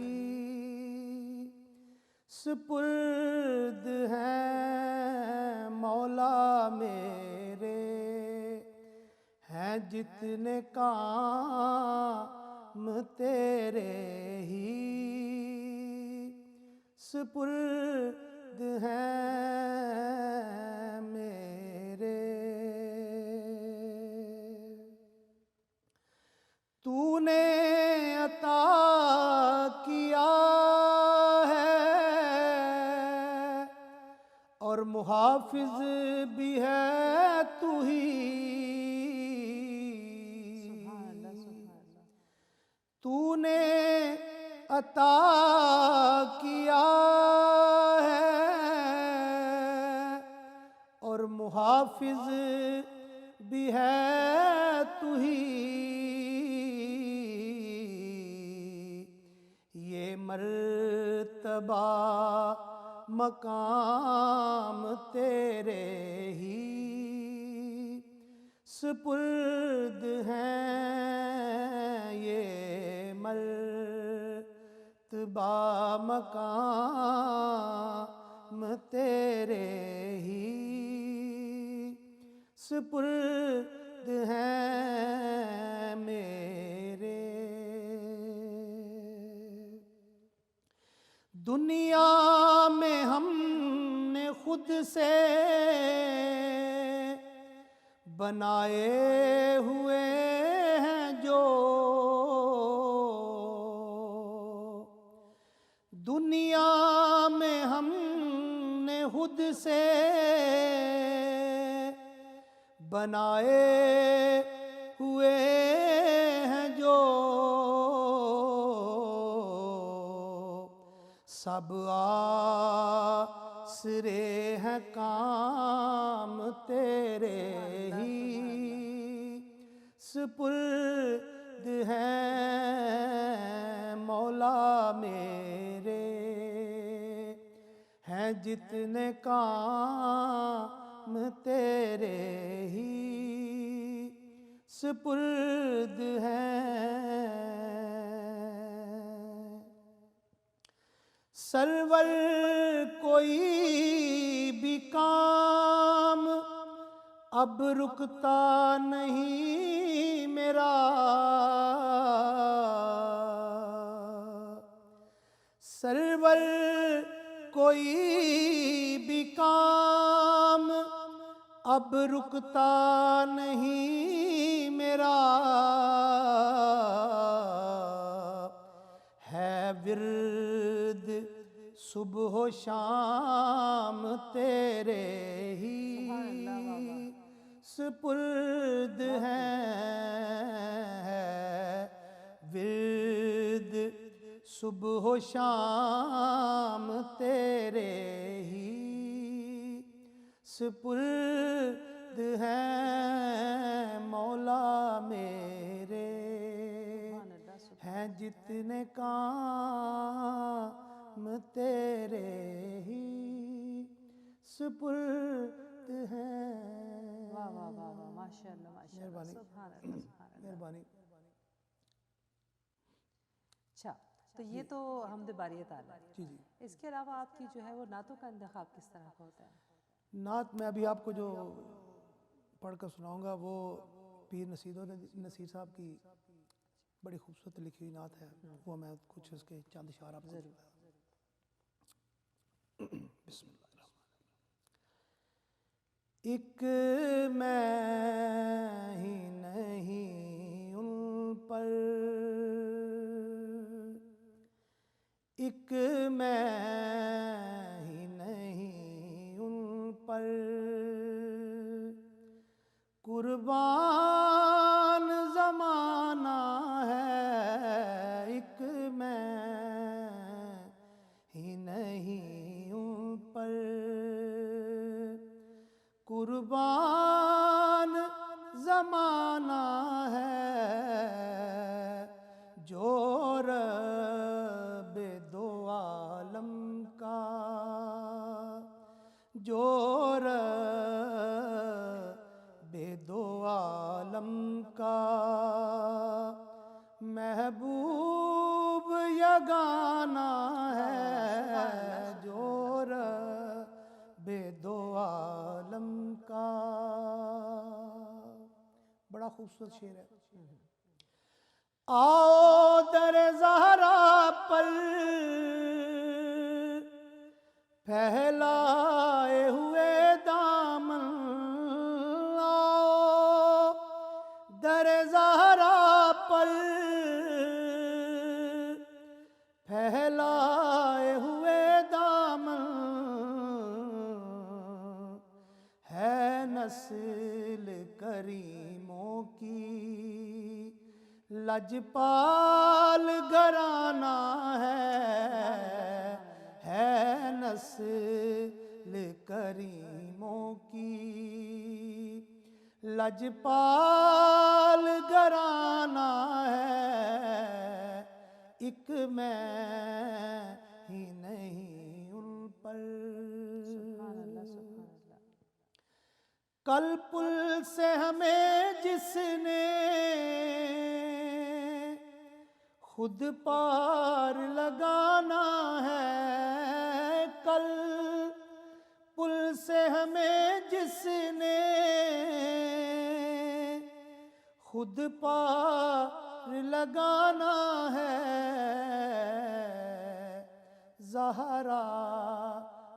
سپرد ہیں مولا میرے. ہیں جتنے کام تیرے ہی سپرد ہیں میرے، تو نے عطا کیا ہے اور محافظ بھی ہے تو ہی، تو نے عطا کیا ہے اور محافظ بھی ہے تو ہی، یہ مرتبہ مقام تیرے ہی سپرد ہیں، یہ مرتبہ مقام تیرے ہی سپرد ہیں میرے۔ دنیا میں ہم نے خود سے بنائے ہوئے ہیں جو، دنیا میں ہم نے خود سے بنائے ہوئے ہیں جو، سب آسرے ہیں کام تیرے ہی سپرد ہیں مولا میرے، ہیں جتنے کام تیرے ہی سپرد ہیں۔ سرور کوئی بھی کام اب رکتا نہیں میرا، سرور کوئی بھی کام اب رکتا نہیں میرا، ہے ورد صبح و شام تیرے ہی سپرد ہیں، ورد صبح و شام تیرے ہی سپرد ہیں مولا میرے، ہیں جتنے کام تیرے ہی سپرد ہیں۔ واہ واہ واہ واہ، ماشاء اللہ ماشاء اللہ، مہربانی سبحان اللہ سبحان اللہ۔ مہربانی۔ اچھا، تو یہ تو حمد باری تعالیٰ، جی جی، اس کے علاوہ آپ کی جو ہے وہ نعتوں کا انتخاب کس طرح کا ہوتا ہے؟ نعت میں ابھی آپ کو جو پڑھ کر سناؤں گا وہ پیر نصیر صاحب کی بڑی خوبصورت لکھی ہوئی نعت ہے، وہ میں کچھ اس کے چند اشعار آپ کو ضرور۔ بسم اللہ الرحمن الرحیم۔ ایک میں ہی نہیں ان پر، ایک میں ہی نہیں ان پر، قربان زمانہ ہے، ایک میں ہی نہیں ان پر، قربان زمانہ ہے، جو رب دو عالم کا، جو رب دو عالم کا محبوب یگانہ ہے، جو رب دو عالم کا۔ بڑا خوبصورت شعر ہے۔ آؤ در زہرا پر پھیلائے ہوئے دامن آؤ در زہرا پر، پھیلائے ہوئے دامن ہے نسل کریموں کی، لجپال گھرانہ ہے نسل کریموں کی، لجپال گھرانہ ہے، ایک میں ہی نہیں ان پر۔ کل پل سے ہمیں جس نے خود پار لگانا ہے، کل پل سے ہمیں جس نے خود پار لگانا ہے، زہرا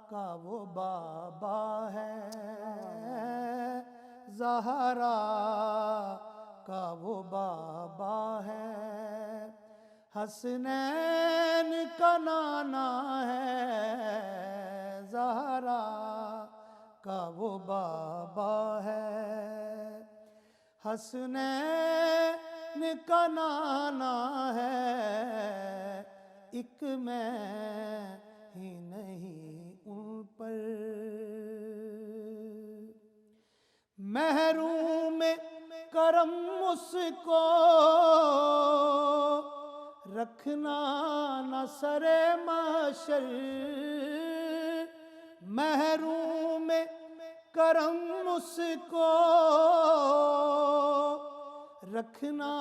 کا وہ بابا ہے، زہرا کا وہ بابا ہے، حسنین کا نانا ہے، زہرا کا وہ بابا ہے، حسنین کا نانا ہے، ایک میں ہی نہیں ان پر۔ محروم کرم اس کو رکھنا نہ سر محشر، محروم کرم اس کو رکھنا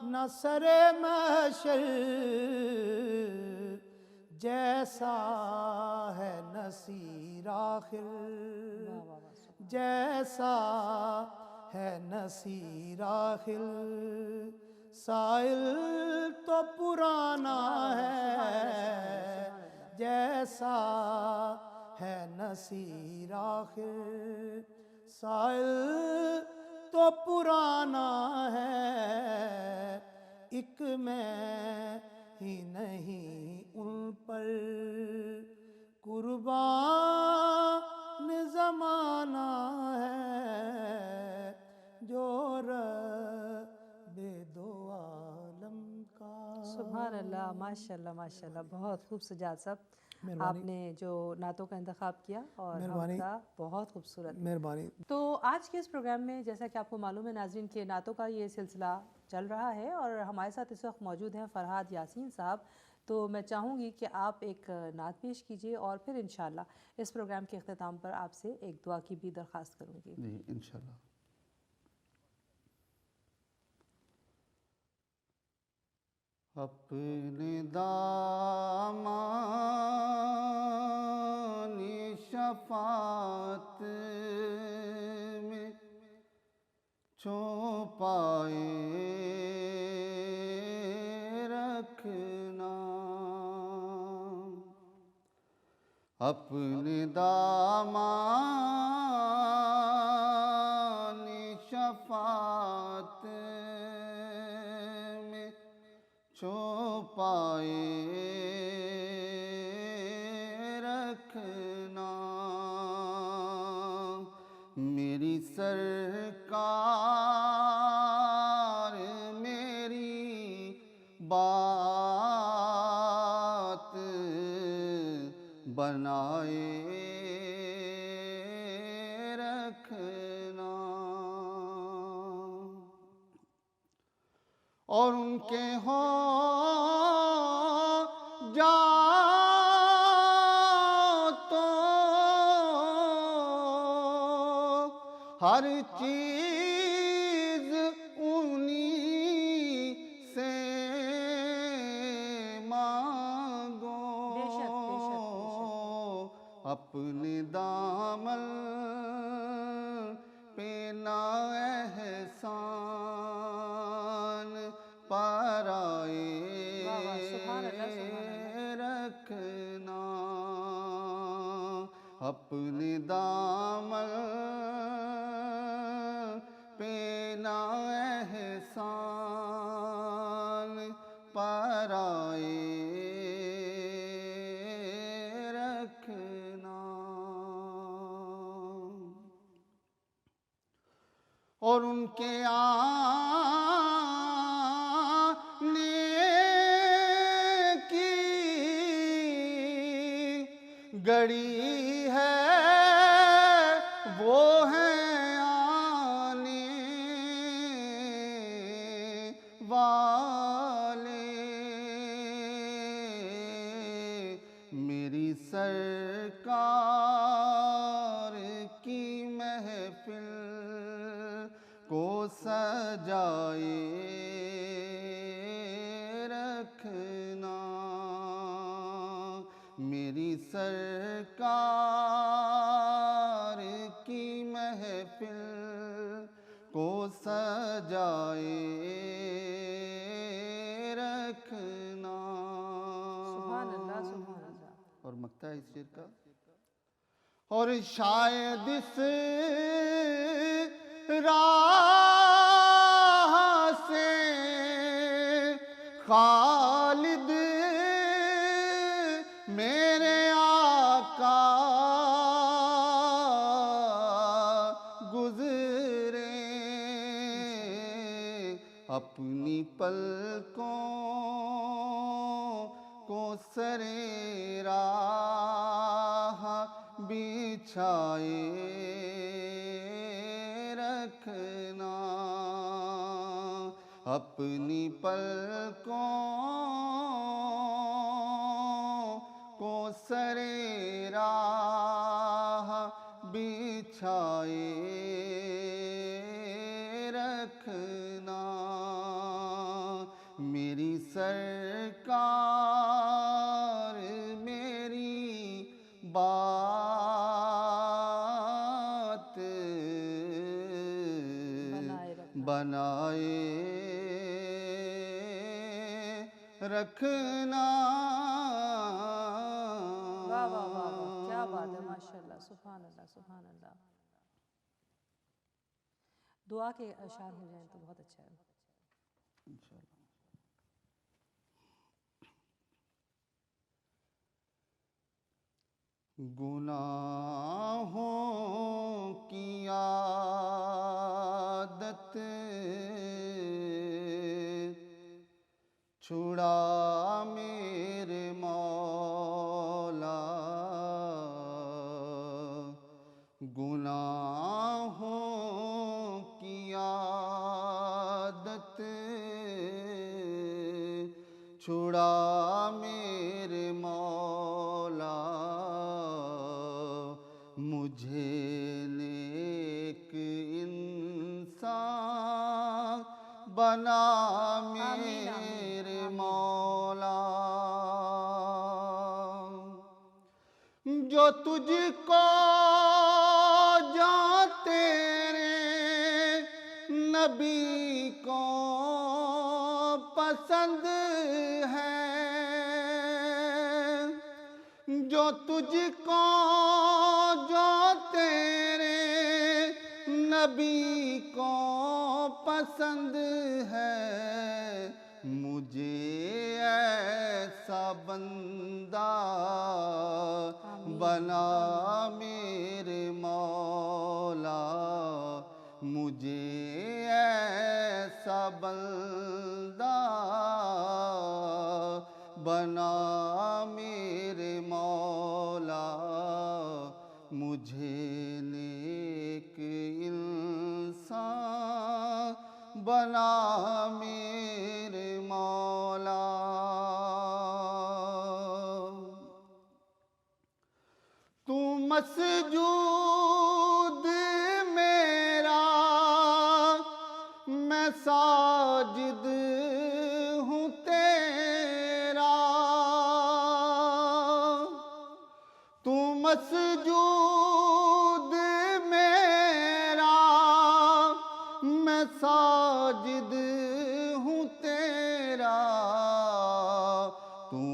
نہ سر محشر، جیسا ہے نصیر آخر، جیسا ہے نصیر آخر، سائل تو پرانا ہے، جیسا ہے نصیر آخر، سائل تو پرانا ہے، ایک میں ہی نہیں ان پر، قربان زمانہ ہے جو رب دو عالم کا۔ سبحان اللہ، ماشاء اللہ ماشاء اللہ، بہت خوب سجاد صاحب، آپ نے جو نعتوں کا انتخاب کیا اور ہم کا بہت خوبصورت۔ مہربانی۔ تو آج کے اس پروگرام میں جیسا کہ آپ کو معلوم ہے ناظرین کہ نعتوں کا یہ سلسلہ چل رہا ہے، اور ہمارے ساتھ اس وقت موجود ہیں فرحاد یاسین صاحب، تو میں چاہوں گی کہ آپ ایک نعت پیش کیجئے اور پھر انشاءاللہ اس پروگرام کے اختتام پر آپ سے ایک دعا کی بھی درخواست کروں گی۔ جی انشاءاللہ۔ اپنے دامان شفاعت میں چھپائے رکھنا، اپنے دامان شفاعت میں چھپائے رکھنا، میری سرکار میری بات بنائے رکھنا، اور ان کے ہو جاؤ تو ہر چیز انہی سے مانگو، اپنے دامن پہ نہ احسان پرائے رکھنا، اپنے دامن پہ نہ احسان پرائے رکھنا، اور ان کے آنے کی گڑی ہے، وہ ہیں آنے والے، میری سرکار کی محفل کو سجائے رکھنا، میری سرکار کی محفل کو سجائے رکھنا۔ سبحان اللہ سبحان اللہ۔ اور مقطع ہے اس شعر کا، اور شاید اس راہ سے خالد میرے آقا گزرے، اپنی پلکوں کو سرے راہ بچھائے رکھنا، اپنی پلکوں کو سرے راہ بچھائے رکھنا، میری سرکار میری بات بنائے رکھنا۔ واہ واہ واہ واہ، کیا بات ہے، ماشاء اللہ، سبحان اللہ سبحان اللہ۔ دعا کے اشعار ہو جائیں تو بہت اچھا ہے۔ انشاءاللہ۔ گناہوں کی عادت چھڑا میرے مولا، گناہوں کی عادت چھڑا میرے مولا، مجھے نیک انسان بنا میرے مولا، جو تجھ کو جاں تیرے نبی کو پسند ہے، جو تجھ کو جو تیرے نبی کو پسند ہے، مجھے ایسا بندہ بنا میرے مولا، مجھے ایسا بندہ بنا میرے مولا، مجھے نیک انسان بنا میرے مولا۔ تو مسجود میرا میں ساجد ہوں تیرا، تو مسجود میرا میں ساجد ہوں تیرا، تو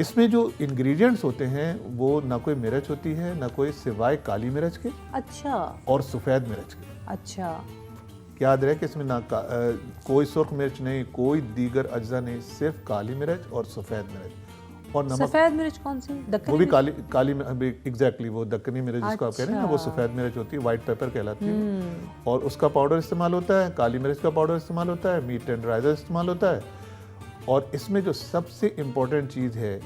اس میں جو انگریڈینٹس ہوتے ہیں وہ نہ کوئی مرچ ہوتی ہے نہ کوئی سوائے کالی مرچ کے اچھا اور سفید مرچ کے. اچھا یاد رہے کہ اس میں نہ کوئی سرخ مرچ نہیں, کوئی دیگر اجزاء نہیں, صرف کالی مرچ اور سفید مرچ. اور نمک, سفید مرچ کون سی؟ وہ بھی کالی ایگزیکٹلی وہ دکنی مرچ جس کو آپ کہہ رہے ہیں نا, وہ سفید مرچ ہوتی ہے, وائٹ پیپر کہلاتی ہے. اور اس کا پاؤڈر استعمال ہوتا ہے, کالی مرچ کا پاؤڈر استعمال ہوتا ہے, میٹ ٹینڈرائزر استعمال ہوتا ہے. اور اس میں جو سب سے امپورٹنٹ چیز ہے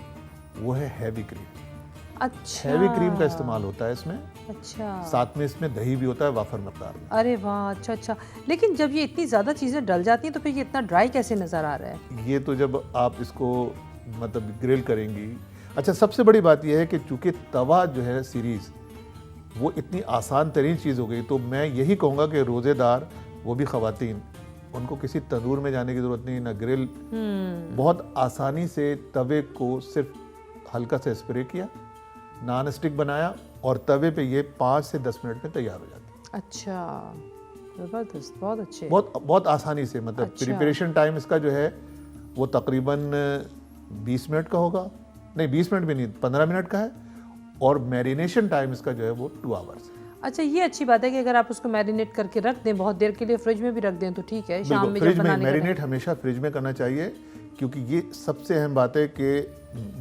وہ ہے ہیوی کریم. اچھا ہیوی کریم کا استعمال ہوتا ہے اس میں. اچھا ساتھ میں اس میں دہی بھی ہوتا ہے وافر مقدار میں. ارے واہ, اچھا اچھا. لیکن جب یہ اتنی زیادہ چیزیں ڈل جاتی ہیں تو پھر یہ اتنا ڈرائی کیسے نظر آ رہا ہے؟ یہ تو جب آپ اس کو مطلب گرل کریں گی. اچھا سب سے بڑی بات یہ ہے کہ چونکہ توا جو ہے سیریز وہ اتنی آسان ترین چیز ہو گئی, تو میں یہی کہوں گا کہ روزے دار وہ بھی خواتین, ان کو کسی تندور میں جانے کی ضرورت نہیں, نہ گرل. بہت آسانی سے توے کو صرف ہلکا سے اسپرے کیا, نان اسٹک بنایا اور توے پہ یہ 5 سے 10 منٹ میں تیار ہو جاتی ہے. اچھا زبردست, بہت اچھے. بہت آسانی سے. مطلب پریپریشن ٹائم اس کا جو ہے وہ تقریباً 20 منٹ کا ہوگا, نہیں 20 منٹ بھی نہیں, 15 منٹ کا ہے. اور میرینیشن ٹائم اس کا جو ہے وہ 2 آورس. اچھا یہ اچھی بات ہے کہ اگر آپ اس کو میرینیٹ کر کے رکھ دیں بہت دیر کے لیے, فریج میں بھی رکھ دیں تو ٹھیک ہے. شام میں جب بنانے کا میرینیٹ ہمیشہ فریج میں کرنا چاہیے, کیونکہ یہ سب سے اہم بات ہے کہ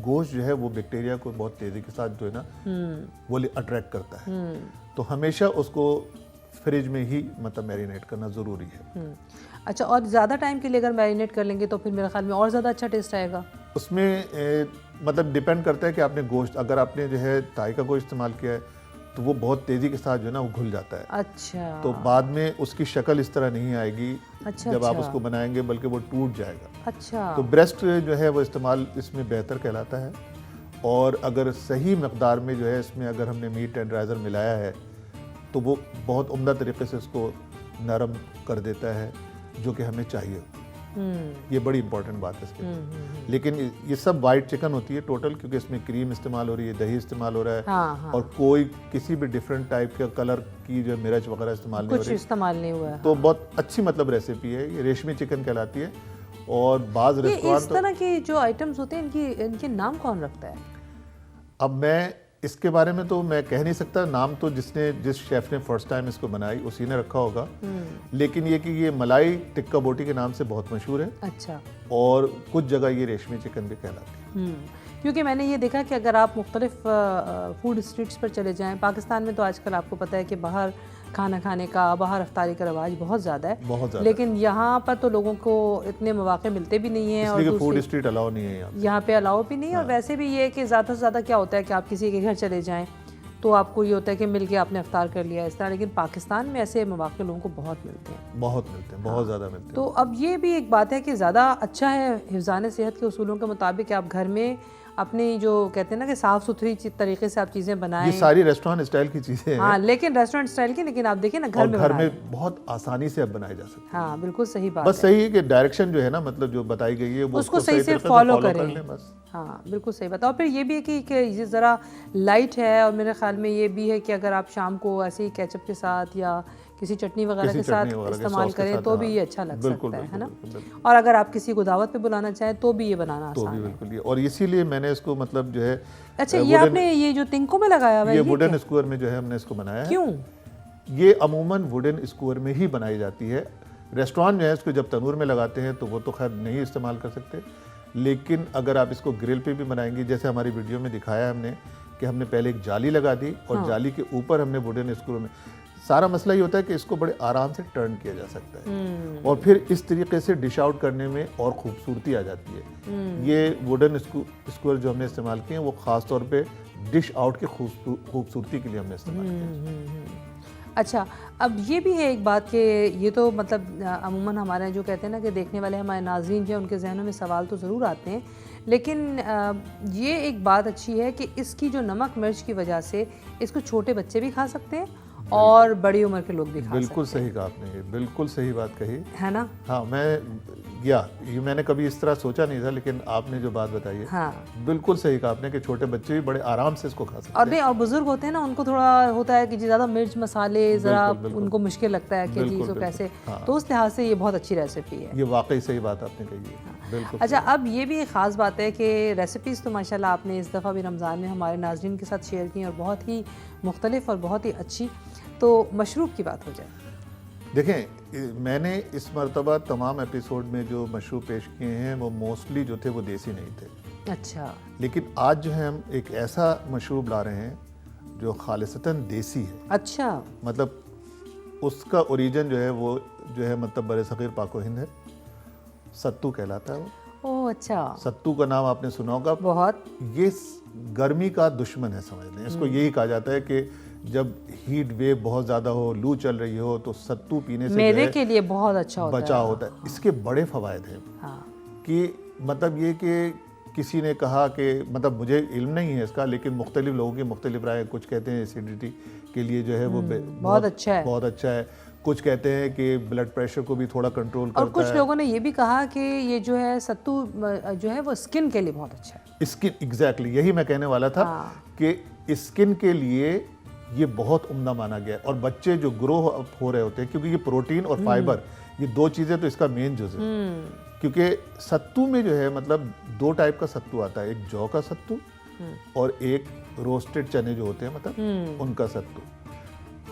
گوشت جو ہے وہ بیکٹیریا کو بہت تیزی کے ساتھ جو ہے نا وہ اٹریکٹ کرتا ہے. تو ہمیشہ اس کو فریج میں ہی مطلب میرینیٹ کرنا ضروری ہے. اچھا, اور زیادہ ٹائم کے لیے اگر میرینیٹ کر لیں گے تو پھر میرے خیال میں اور زیادہ اچھا ٹیسٹ آئے گا. اس میں مطلب ڈیپینڈ کرتا ہے کہ آپ نے گوشت, اگر آپ نے جو ہے تائی کا گوشت استعمال کیا ہے تو وہ بہت تیزی کے ساتھ جو ہے نا وہ گھل جاتا ہے. اچھا, تو بعد میں اس کی شکل اس طرح نہیں آئے گی جب آپ اس کو بنائیں گے, بلکہ وہ ٹوٹ جائے گا. اچھا, تو بریسٹ جو ہے وہ استعمال اس میں بہتر کہلاتا ہے. اور اگر صحیح مقدار میں جو ہے اس میں اگر ہم نے میٹ ٹینڈرائزر ملایا ہے تو وہ بہت عمدہ طریقے سے اس کو نرم کر دیتا ہے جو کہ ہمیں چاہیے. یہ بڑی امپورٹنٹ بات ہے اس کے. لیکن یہ سب وائٹ چکن ہوتی ہے ٹوٹل, کیونکہ اس میں کریم استعمال ہو رہی ہے, دہی استعمال ہو رہا ہے, اور کوئی کسی بھی ڈیفرنٹ ٹائپ کا کلر کی جو مرچ وغیرہ استعمال نہیں ہو رہی, استعمال نہیں ہوا ہے. تو بہت اچھی مطلب ریسیپی ہے. یہ ریشمی چکن کہلاتی ہے. اور بعض ریسٹورانٹ اس طرح کے جو آئٹمز ہوتے ہیں ان کے نام کون رکھتا ہے؟ اب میں اس کے بارے میں تو میں کہہ نہیں سکتا, نام تو جس شیف نے فرسٹ ٹائم اس کو بنائی اسی نے رکھا ہوگا. لیکن یہ کہ یہ ملائی ٹکا بوٹی کے نام سے بہت مشہور ہے. اچھا, اور کچھ جگہ یہ ریشمی چکن بھی کہلاتی ہے. کیونکہ میں نے یہ دیکھا کہ اگر آپ مختلف فوڈ اسٹریٹس پر چلے جائیں, پاکستان میں تو آج کل آپ کو پتہ ہے کہ باہر کھانا کھانے کا, باہر افطاری کا رواج بہت زیادہ ہے, لیکن یہاں پر تو لوگوں کو اتنے مواقع ملتے بھی نہیں ہیں, اور فوڈ اسٹریٹ الاؤ نہیں ہے یہاں پہ الاؤ بھی نہیں ہے. اور ویسے بھی یہ ہے کہ زیادہ سے زیادہ کیا ہوتا ہے کہ آپ کسی کے گھر چلے جائیں تو آپ کو یہ ہوتا ہے کہ مل کے آپ نے افطار کر لیا اس طرح. لیکن پاکستان میں ایسے مواقع لوگوں کو بہت ملتے ہیں, بہت زیادہ ملتے ہیں. تو اب یہ بھی ایک بات ہے کہ زیادہ اچھا ہے حفظان صحت کے اصولوں کے مطابق کہ آپ گھر میں اپنی جو کہتے ہیں نا کہ صاف ستھری طریقے سے آپ چیزیں بنائیں. یہ ساری ریسٹورانٹ اسٹائل کی چیزیں ہیں. ہاں, لیکن ریسٹورانٹ اسٹائل کی, لیکن آپ دیکھیں نا گھر میں بہت آسانی سے اب بنائے جا سکتے ہیں. ہاں بالکل صحیح بات. بس صحیح ہے کہ ڈائریکشن جو ہے نا مطلب جو بتائی گئی ہے وہ اس کو صحیح سے فالو کریں. ہاں بالکل صحیح بات. اور پھر یہ بھی ہے کہ یہ ذرا لائٹ ہے, اور میرے خیال میں یہ بھی ہے کہ اگر آپ شام کو ایسے ہی کیچپ کے ساتھ یا کسی چٹنی وغیرہ کے ساتھ استعمال کریں تو بھی یہ اچھا لگ سکتا ہے نا. اور اگر آپ کسی کو دعوت پہ بلانا چاہیں تو بھی یہ بنانا آسان ہے. اور اسی لیے میں نے اس کو مطلب جو ہے, اچھا یہ آپ نے یہ جو تنکوں میں لگایا ہوا ہے, یہ ووڈن اسکوئر میں جو ہے ہم نے اس کو بنایا ہے. کیوں؟ یہ عموماً ووڈن اسکوئر میں ہی بنائی جاتی ہے. ریسٹورانٹ جو ہے اس کو جب تنور میں لگاتے ہیں تو وہ تو خیر نہیں استعمال کر سکتے, لیکن اگر آپ اس کو گرل پہ بھی بنائیں گے, جیسے ہماری ویڈیو میں دکھایا ہم نے کہ ہم نے پہلے ایک جالی لگا دی اور جالی کے اوپر ہم نے ووڈن اسکوئر میں, سارا مسئلہ یہ ہوتا ہے کہ اس کو بڑے آرام سے ٹرن کیا جا سکتا ہے, اور پھر اس طریقے سے ڈش آؤٹ کرنے میں اور خوبصورتی آ جاتی ہے. یہ ووڈن اسکوئر جو ہم نے استعمال کیے ہیں وہ خاص طور پہ ڈش آؤٹ کی خوبصورتی کے لیے ہم نے استعمال کیا. اچھا, اب یہ بھی ہے ایک بات کہ یہ تو مطلب عموماً ہمارے جو کہتے ہیں نا کہ دیکھنے والے ہمارے ناظرین جو ہیں ان کے ذہنوں میں سوال تو ضرور آتے ہیں, لیکن یہ ایک بات اچھی ہے کہ اس کی جو نمک مرچ کی وجہ سے اس کو چھوٹے بچے بھی کھا سکتے ہیں, اور بڑی عمر کے لوگ بھی کھا سکتے بالکل صحیح کہا آپ نے, یہ بالکل صحیح بات کہی. ہیں نا. ہاں میں نے کبھی اس طرح سوچا نہیں تھا, لیکن آپ نے جو بات بتائی ہے ہاں بالکل صحیح کہا آپ نے کہ چھوٹے بچے بھی بڑے آرام سے اس کو کھا سکتے اور ہیں. نہیں, اور بزرگ ہوتے ہیں نا, ان کو تھوڑا ہوتا ہے کہ جی زیادہ مرچ مسالے ذرا بالکل. ان کو مشکل لگتا ہے کہ جی اس کو کیسے, تو اس لحاظ سے یہ بہت اچھی ریسیپی ہے. یہ واقعی صحیح بات آپ نے کہی ہے, بالکل. اچھا, اب یہ بھی ایک خاص بات ہے کہ ریسیپیز تو ماشاءاللہ آپ نے اس دفعہ بھی رمضان میں ہمارے ناظرین کے ساتھ شیئر کی اور بہت ہی مختلف اور بہت ہی اچھی. تو مشروب کی بات ہو جائے. دیکھیں, میں نے اس مرتبہ تمام ایپیسوڈ میں جو مشروب پیش کیے ہیں وہ موسٹلی جو تھے وہ دیسی نہیں تھے. اچھا. لیکن آج جو ہے ہم ایک ایسا مشروب لا رہے ہیں جو خالصتاً دیسی ہے. اچھا. مطلب اس کا اوریجن جو ہے وہ جو ہے مطلب بر صغیر پاک و ہند ہے. ستو کہلاتا ہے وہ. اوہ اچھا. ستو کا نام آپ نے سنا ہوگا. بہت. یہ گرمی کا دشمن ہے, سمجھ لیں. اس کو یہی کہا جاتا ہے کہ جب ہیٹ ویو بہت زیادہ ہو, لو چل رہی ہو, تو ستو پینے سے میدے کے لیے بہت اچھا ہوتا ہے. بچا ہوتا ہے. اس کے بڑے فوائد ہیں. ہاں. کہ مطلب یہ کہ کسی نے کہا کہ مطلب مجھے علم نہیں ہے اس کا, لیکن مختلف لوگوں کی مختلف رائے. کچھ کہتے ہیں ایسیڈیٹی کے لیے جو ہے وہ بہت اچھا ہے, بہت اچھا ہے. کچھ کہتے ہیں کہ بلڈ پریشر کو بھی تھوڑا کنٹرول کرتا ہے. اور کچھ لوگوں نے یہ بھی کہا کہ یہ جو ہے ستو جو ہے وہ اسکن کے لیے بہت اچھا ہے. اسکن, ایگزیکٹلی یہی میں کہنے والا تھا کہ اسکن کے لیے یہ بہت عمدہ مانا گیا ہے. اور بچے جو گرو اپ ہو رہے ہوتے ہیں, کیونکہ یہ پروٹین اور فائبر, یہ دو چیزیں تو اس کا مین جز ہے. کیونکہ ستو میں جو ہے مطلب دو ٹائپ کا ستو آتا ہے, ایک جو کا ستو اور ایک روسٹڈ چنے جو ہوتے ہیں مطلب ان کا ستو.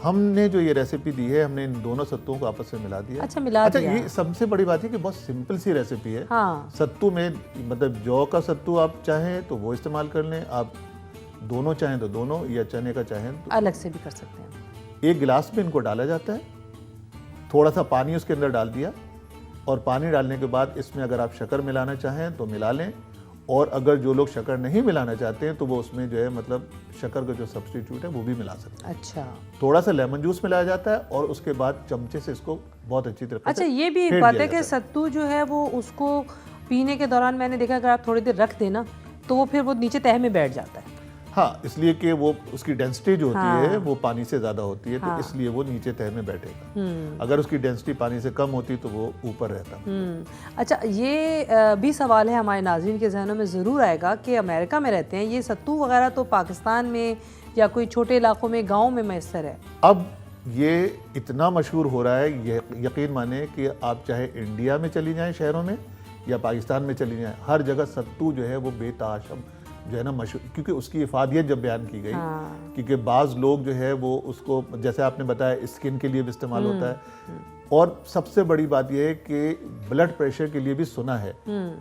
ہم نے جو یہ ریسیپی دی ہے, ہم نے ان دونوں ستوؤں کو آپس میں ملا دیا. اچھا, ملا دیا. یہ سب سے بڑی بات ہے کہ بہت سمپل سی ریسیپی ہے. ہاں. ستو میں مطلب جو کا ستو آپ چاہیں تو وہ استعمال کر لیں, آپ دونوں چاہیں تو دونوں, یا چنے کا چاہیں تو الگ سے بھی کر سکتے ہیں. ایک گلاس میں ان کو ڈالا جاتا ہے, تھوڑا سا پانی اس کے اندر ڈال دیا, اور پانی ڈالنے کے بعد اس میں اگر آپ شکر ملانا چاہیں تو ملا لیں, اور اگر جو لوگ شکر نہیں ملانا چاہتے ہیں تو وہ اس میں جو ہے مطلب شکر کا جو سبسٹیٹیوٹ ہے وہ بھی ملا سکتے ہیں. اچھا. تھوڑا سا لیمن جوس ملایا جاتا ہے, اور اس کے بعد چمچے سے اس کو بہت اچھی طرح. اچھا, یہ بھی ایک بات ہے کہ ستو جو ہے وہ اس کو پینے کے دوران میں نے دیکھا اگر آپ تھوڑی دیر رکھ دیں نا تو وہ پھر وہ نیچے تہہ میں بیٹھ جاتا ہے. ہاں, اس لیے کہ وہ اس کی ڈینسٹی جو ہوتی ہے وہ پانی سے زیادہ ہوتی ہے, تو اس لیے وہ نیچے تہہ میں بیٹھے گا. اگر اس کی ڈینسٹی پانی سے کم ہوتی تو وہ اوپر رہتا. اچھا, یہ بھی سوال ہے ہمارے ناظرین کے ذہنوں میں ضرور آئے گا کہ امریکہ میں رہتے ہیں, یہ ستو وغیرہ تو پاکستان میں یا کوئی چھوٹے علاقوں میں گاؤں میں میسر ہے. اب یہ اتنا مشہور ہو رہا ہے, یقین مانیں کہ آپ چاہے انڈیا میں چلی جائیں شہروں میں یا پاکستان میں چلی جائیں, ہر جگہ ستو جو ہے وہ بے تحاشا جو ہے نا مشہور. کیونکہ اس کی افادیت جب بیان کی گئی, کیونکہ بعض لوگ جو ہے وہ اس کو جیسے آپ نے بتایا اسکن کے لیے بھی استعمال ہوتا ہے, اور سب سے بڑی بات یہ ہے کہ بلڈ پریشر کے لیے بھی سنا ہے.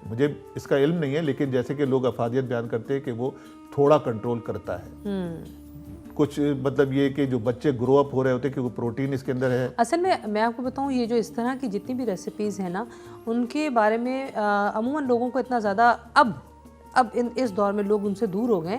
مجھے اس کا علم نہیں ہے, لیکن جیسے کہ لوگ افادیت بیان کرتے ہیں کہ وہ تھوڑا کنٹرول کرتا ہے. کچھ مطلب یہ کہ جو بچے گرو اپ ہو رہے ہوتے ہیں کہ وہ پروٹین اس کے اندر ہے. اصل میں آپ کو بتاؤں, یہ جو اس طرح کی جتنی بھی ریسیپیز ہیں نا, ان کے بارے میں عموماً لوگوں کو اتنا زیادہ اب اس دور میں لوگ ان سے دور ہو گئے,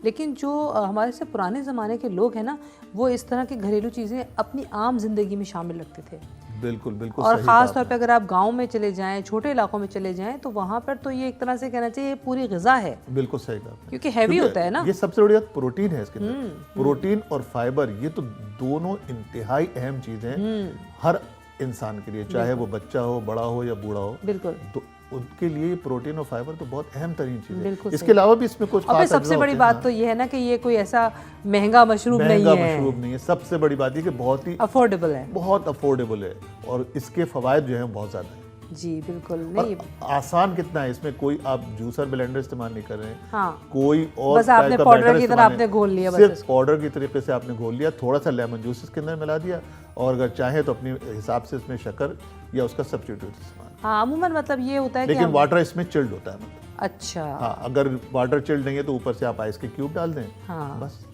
لیکن جو ہمارے سے پرانے زمانے کے لوگ ہیں نا, وہ اس طرح کی گھریلو چیزیں اپنی عام زندگی میں شامل رکھتے تھے. بالکل بالکل. اور خاص طور پہ اگر آپ گاؤں میں چلے جائیں, چھوٹے علاقوں میں چلے جائیں, تو وہاں پر تو یہ ایک طرح سے کہنا چاہیے پوری غذا ہے. بالکل صحیح کہا, کیونکہ ہیوی ہوتا ہے نا. یہ سب سے بڑی بات پروٹین ہے اس کے اندر. پروٹین اور فائبر یہ تو دونوں انتہائی اہم چیزیں ہیں ہر انسان کے لیے, چاہے وہ بچہ ہو, بڑا ہو یا بوڑھا ہو. بالکل. تو ان کے لیے پروٹین اور فائبر تو بہت اہم ترین چیز ہے. اس کے علاوہ بھی اس میں کچھ اور سب سے بڑی بات تو یہ ہے نا کہ یہ کوئی ایسا مہنگا مشروب نہیں ہے. سب سے بڑی بات یہ کہ بہت ہی افورڈیبل ہے, بہت افورڈیبل ہے, اور اس کے فوائد جو ہیں بہت زیادہ ہیں. جی بالکل. نہیں, آسان کتنا ہے, اس میں کوئی آپ جوسر بلینڈر استعمال نہیں کر رہے ہیں. ہاں, کوئی اور بس آپ نے پاؤڈر کی طرح آپ نے گھول لیا, صرف پاؤڈر کی طریقے سے آپ نے گھول لیا, تھوڑا سا لیمن جوس اس کے اندر ملا دیا, اور اگر چاہیں تو اپنے حساب سے اس میں شکر یا اس کا سبسٹیٹیوٹ استعمال. ہاں, عموماً مطلب یہ ہوتا ہے کہ لیکن واٹر اس میں چلڈ ہوتا ہے. اچھا. ہاں, اگر واٹر چلڈ نہیں ہے تو اوپر سے آپ آئس کے کیوب ڈال دیں. ہاں بس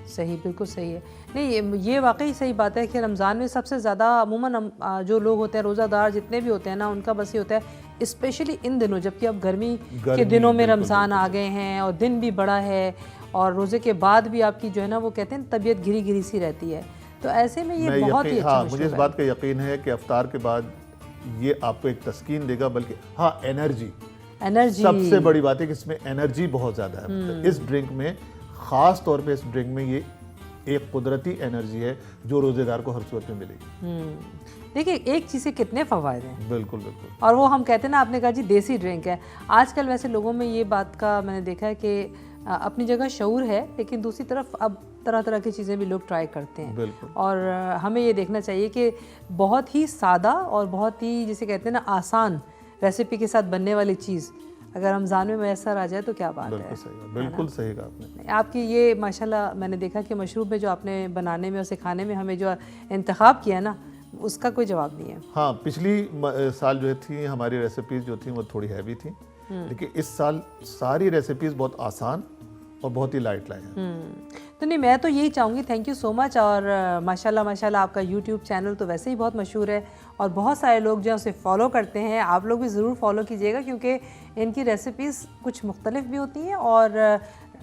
صحیح, بالکل صحیح ہے. نہیں, یہ واقعی صحیح بات ہے کہ رمضان میں سب سے زیادہ عموماً جو لوگ ہوتے ہیں روزہ دار جتنے بھی ہوتے ہیں نا, ان کا بس یہ ہوتا ہے اسپیشلی ان دنوں, جبکہ اب گرمی کے دنوں میں رمضان آ گئے ہیں اور دن بھی بڑا ہے, اور روزے کے بعد بھی آپ کی جو ہے نا وہ کہتے ہیں طبیعت گھری گھری سی رہتی ہے, تو ایسے میں یہ بہت ہی اچھا. مجھے اس بات کا یقین ہے کہ افطار کے بعد یہ آپ کو ایک تسکین دے گا, بلکہ ہاں انرجی سب سے بڑی بات ہے کہ اس میں انرجی بہت زیادہ ہے. اس ڈرنک میں خاص طور پہ اس ڈرنک میں یہ ایک قدرتی انرجی ہے جو روزے دار کو ہر صورت میں ملے گی. دیکھیے ایک چیز سے کتنے فوائد ہیں. بالکل بالکل. اور وہ ہم کہتے ہیں نا, آپ نے کہا جی دیسی ڈرنک ہے. آج کل ویسے لوگوں میں یہ بات کا میں نے دیکھا ہے کہ اپنی جگہ شعور ہے, لیکن دوسری طرف اب طرح طرح کی چیزیں بھی لوگ ٹرائی کرتے ہیں. بالکل. اور ہمیں یہ دیکھنا چاہیے کہ بہت ہی سادہ اور بہت ہی جسے کہتے ہیں نا آسان ریسیپی کے ساتھ بننے والی چیز اگر رمضان میں میسر آ جائے تو کیا بات ہے. بالکل صحیح, بالکل صحیح کہا آپ نے. آپ کی یہ ماشاءاللہ میں نے دیکھا کہ مشروب میں جو آپ نے بنانے میں اور سکھانے میں ہمیں جو انتخاب کیا نا, اس کا کوئی جواب نہیں ہے. ہاں, پچھلی سال جو تھی ہماری ریسیپیز جو تھیں وہ تھوڑی ہیوی تھیں, لیکن اس سال ساری ریسیپیز بہت آسان اور بہت ہی لائٹ لائے ہیں. تو نہیں, میں تو یہی چاہوں گی, تھینک یو سو مچ. اور ماشاءاللہ آپ کا یوٹیوب چینل تو ویسے ہی بہت مشہور ہے اور بہت سارے لوگ جو ہیں اسے فالو کرتے ہیں. آپ لوگ بھی ضرور فالو کیجیے گا, کیونکہ ان کی ریسیپیز کچھ مختلف بھی ہوتی ہیں اور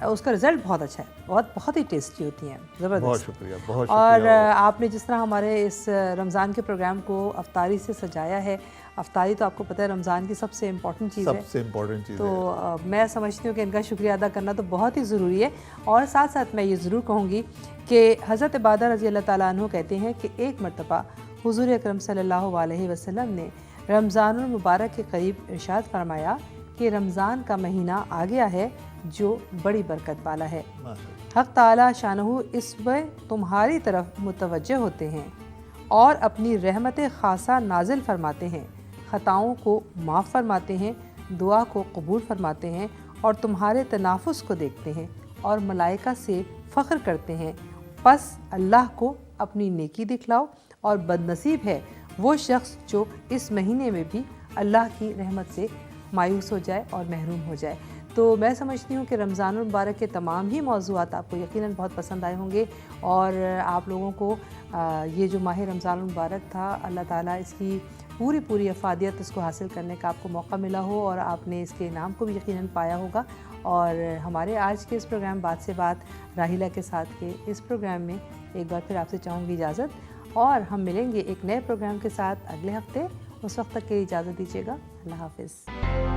اس کا رزلٹ بہت اچھا ہے, بہت ہی ٹیسٹی ہوتی ہیں. زبردست. بہت شکریہ, بہت شکریہ. اور آپ نے جس طرح ہمارے اس رمضان کے پروگرام کو افطاری سے سجایا ہے, افطاری تو آپ کو پتہ ہے رمضان کی سب سے امپورٹنٹ چیز ہے, سب سے امپورٹنٹ چیز ہے. تو میں سمجھتی ہوں کہ ان کا شکریہ ادا کرنا تو بہت ہی ضروری ہے. اور ساتھ ساتھ میں یہ ضرور کہوں گی کہ حضرت عبادہ رضی اللہ تعالیٰ عنہ کہتے ہیں کہ ایک مرتبہ حضور اکرم صلی اللہ علیہ وسلم نے رمضان المبارک کے قریب ارشاد فرمایا کہ رمضان کا مہینہ آ گیا ہے جو بڑی برکت والا ہے. حق تعالیٰ شانہ اس میں تمہاری طرف متوجہ ہوتے ہیں اور اپنی رحمت خاصہ نازل فرماتے ہیں, خطاؤں کو معاف فرماتے ہیں, دعا کو قبول فرماتے ہیں اور تمہارے تنافس کو دیکھتے ہیں اور ملائکہ سے فخر کرتے ہیں. پس اللہ کو اپنی نیکی دکھلاؤ, اور بد نصیب ہے وہ شخص جو اس مہینے میں بھی اللہ کی رحمت سے مایوس ہو جائے اور محروم ہو جائے. تو میں سمجھتی ہوں کہ رمضان المبارک کے تمام ہی موضوعات آپ کو یقیناً بہت پسند آئے ہوں گے, اور آپ لوگوں کو یہ جو ماہ رمضان المبارک تھا, اللہ تعالیٰ اس کی پوری افادیت اس کو حاصل کرنے کا آپ کو موقع ملا ہو, اور آپ نے اس کے انعام کو بھی یقیناً پایا ہوگا. اور ہمارے آج کے اس پروگرام بات سے بات راحیلہ کے ساتھ کے اس پروگرام میں ایک بار پھر آپ سے چاہوں گی اجازت, اور ہم ملیں گے ایک نئے پروگرام کے ساتھ اگلے ہفتے. اس وقت تک کے لیے اجازت دیجیے گا. اللہ حافظ.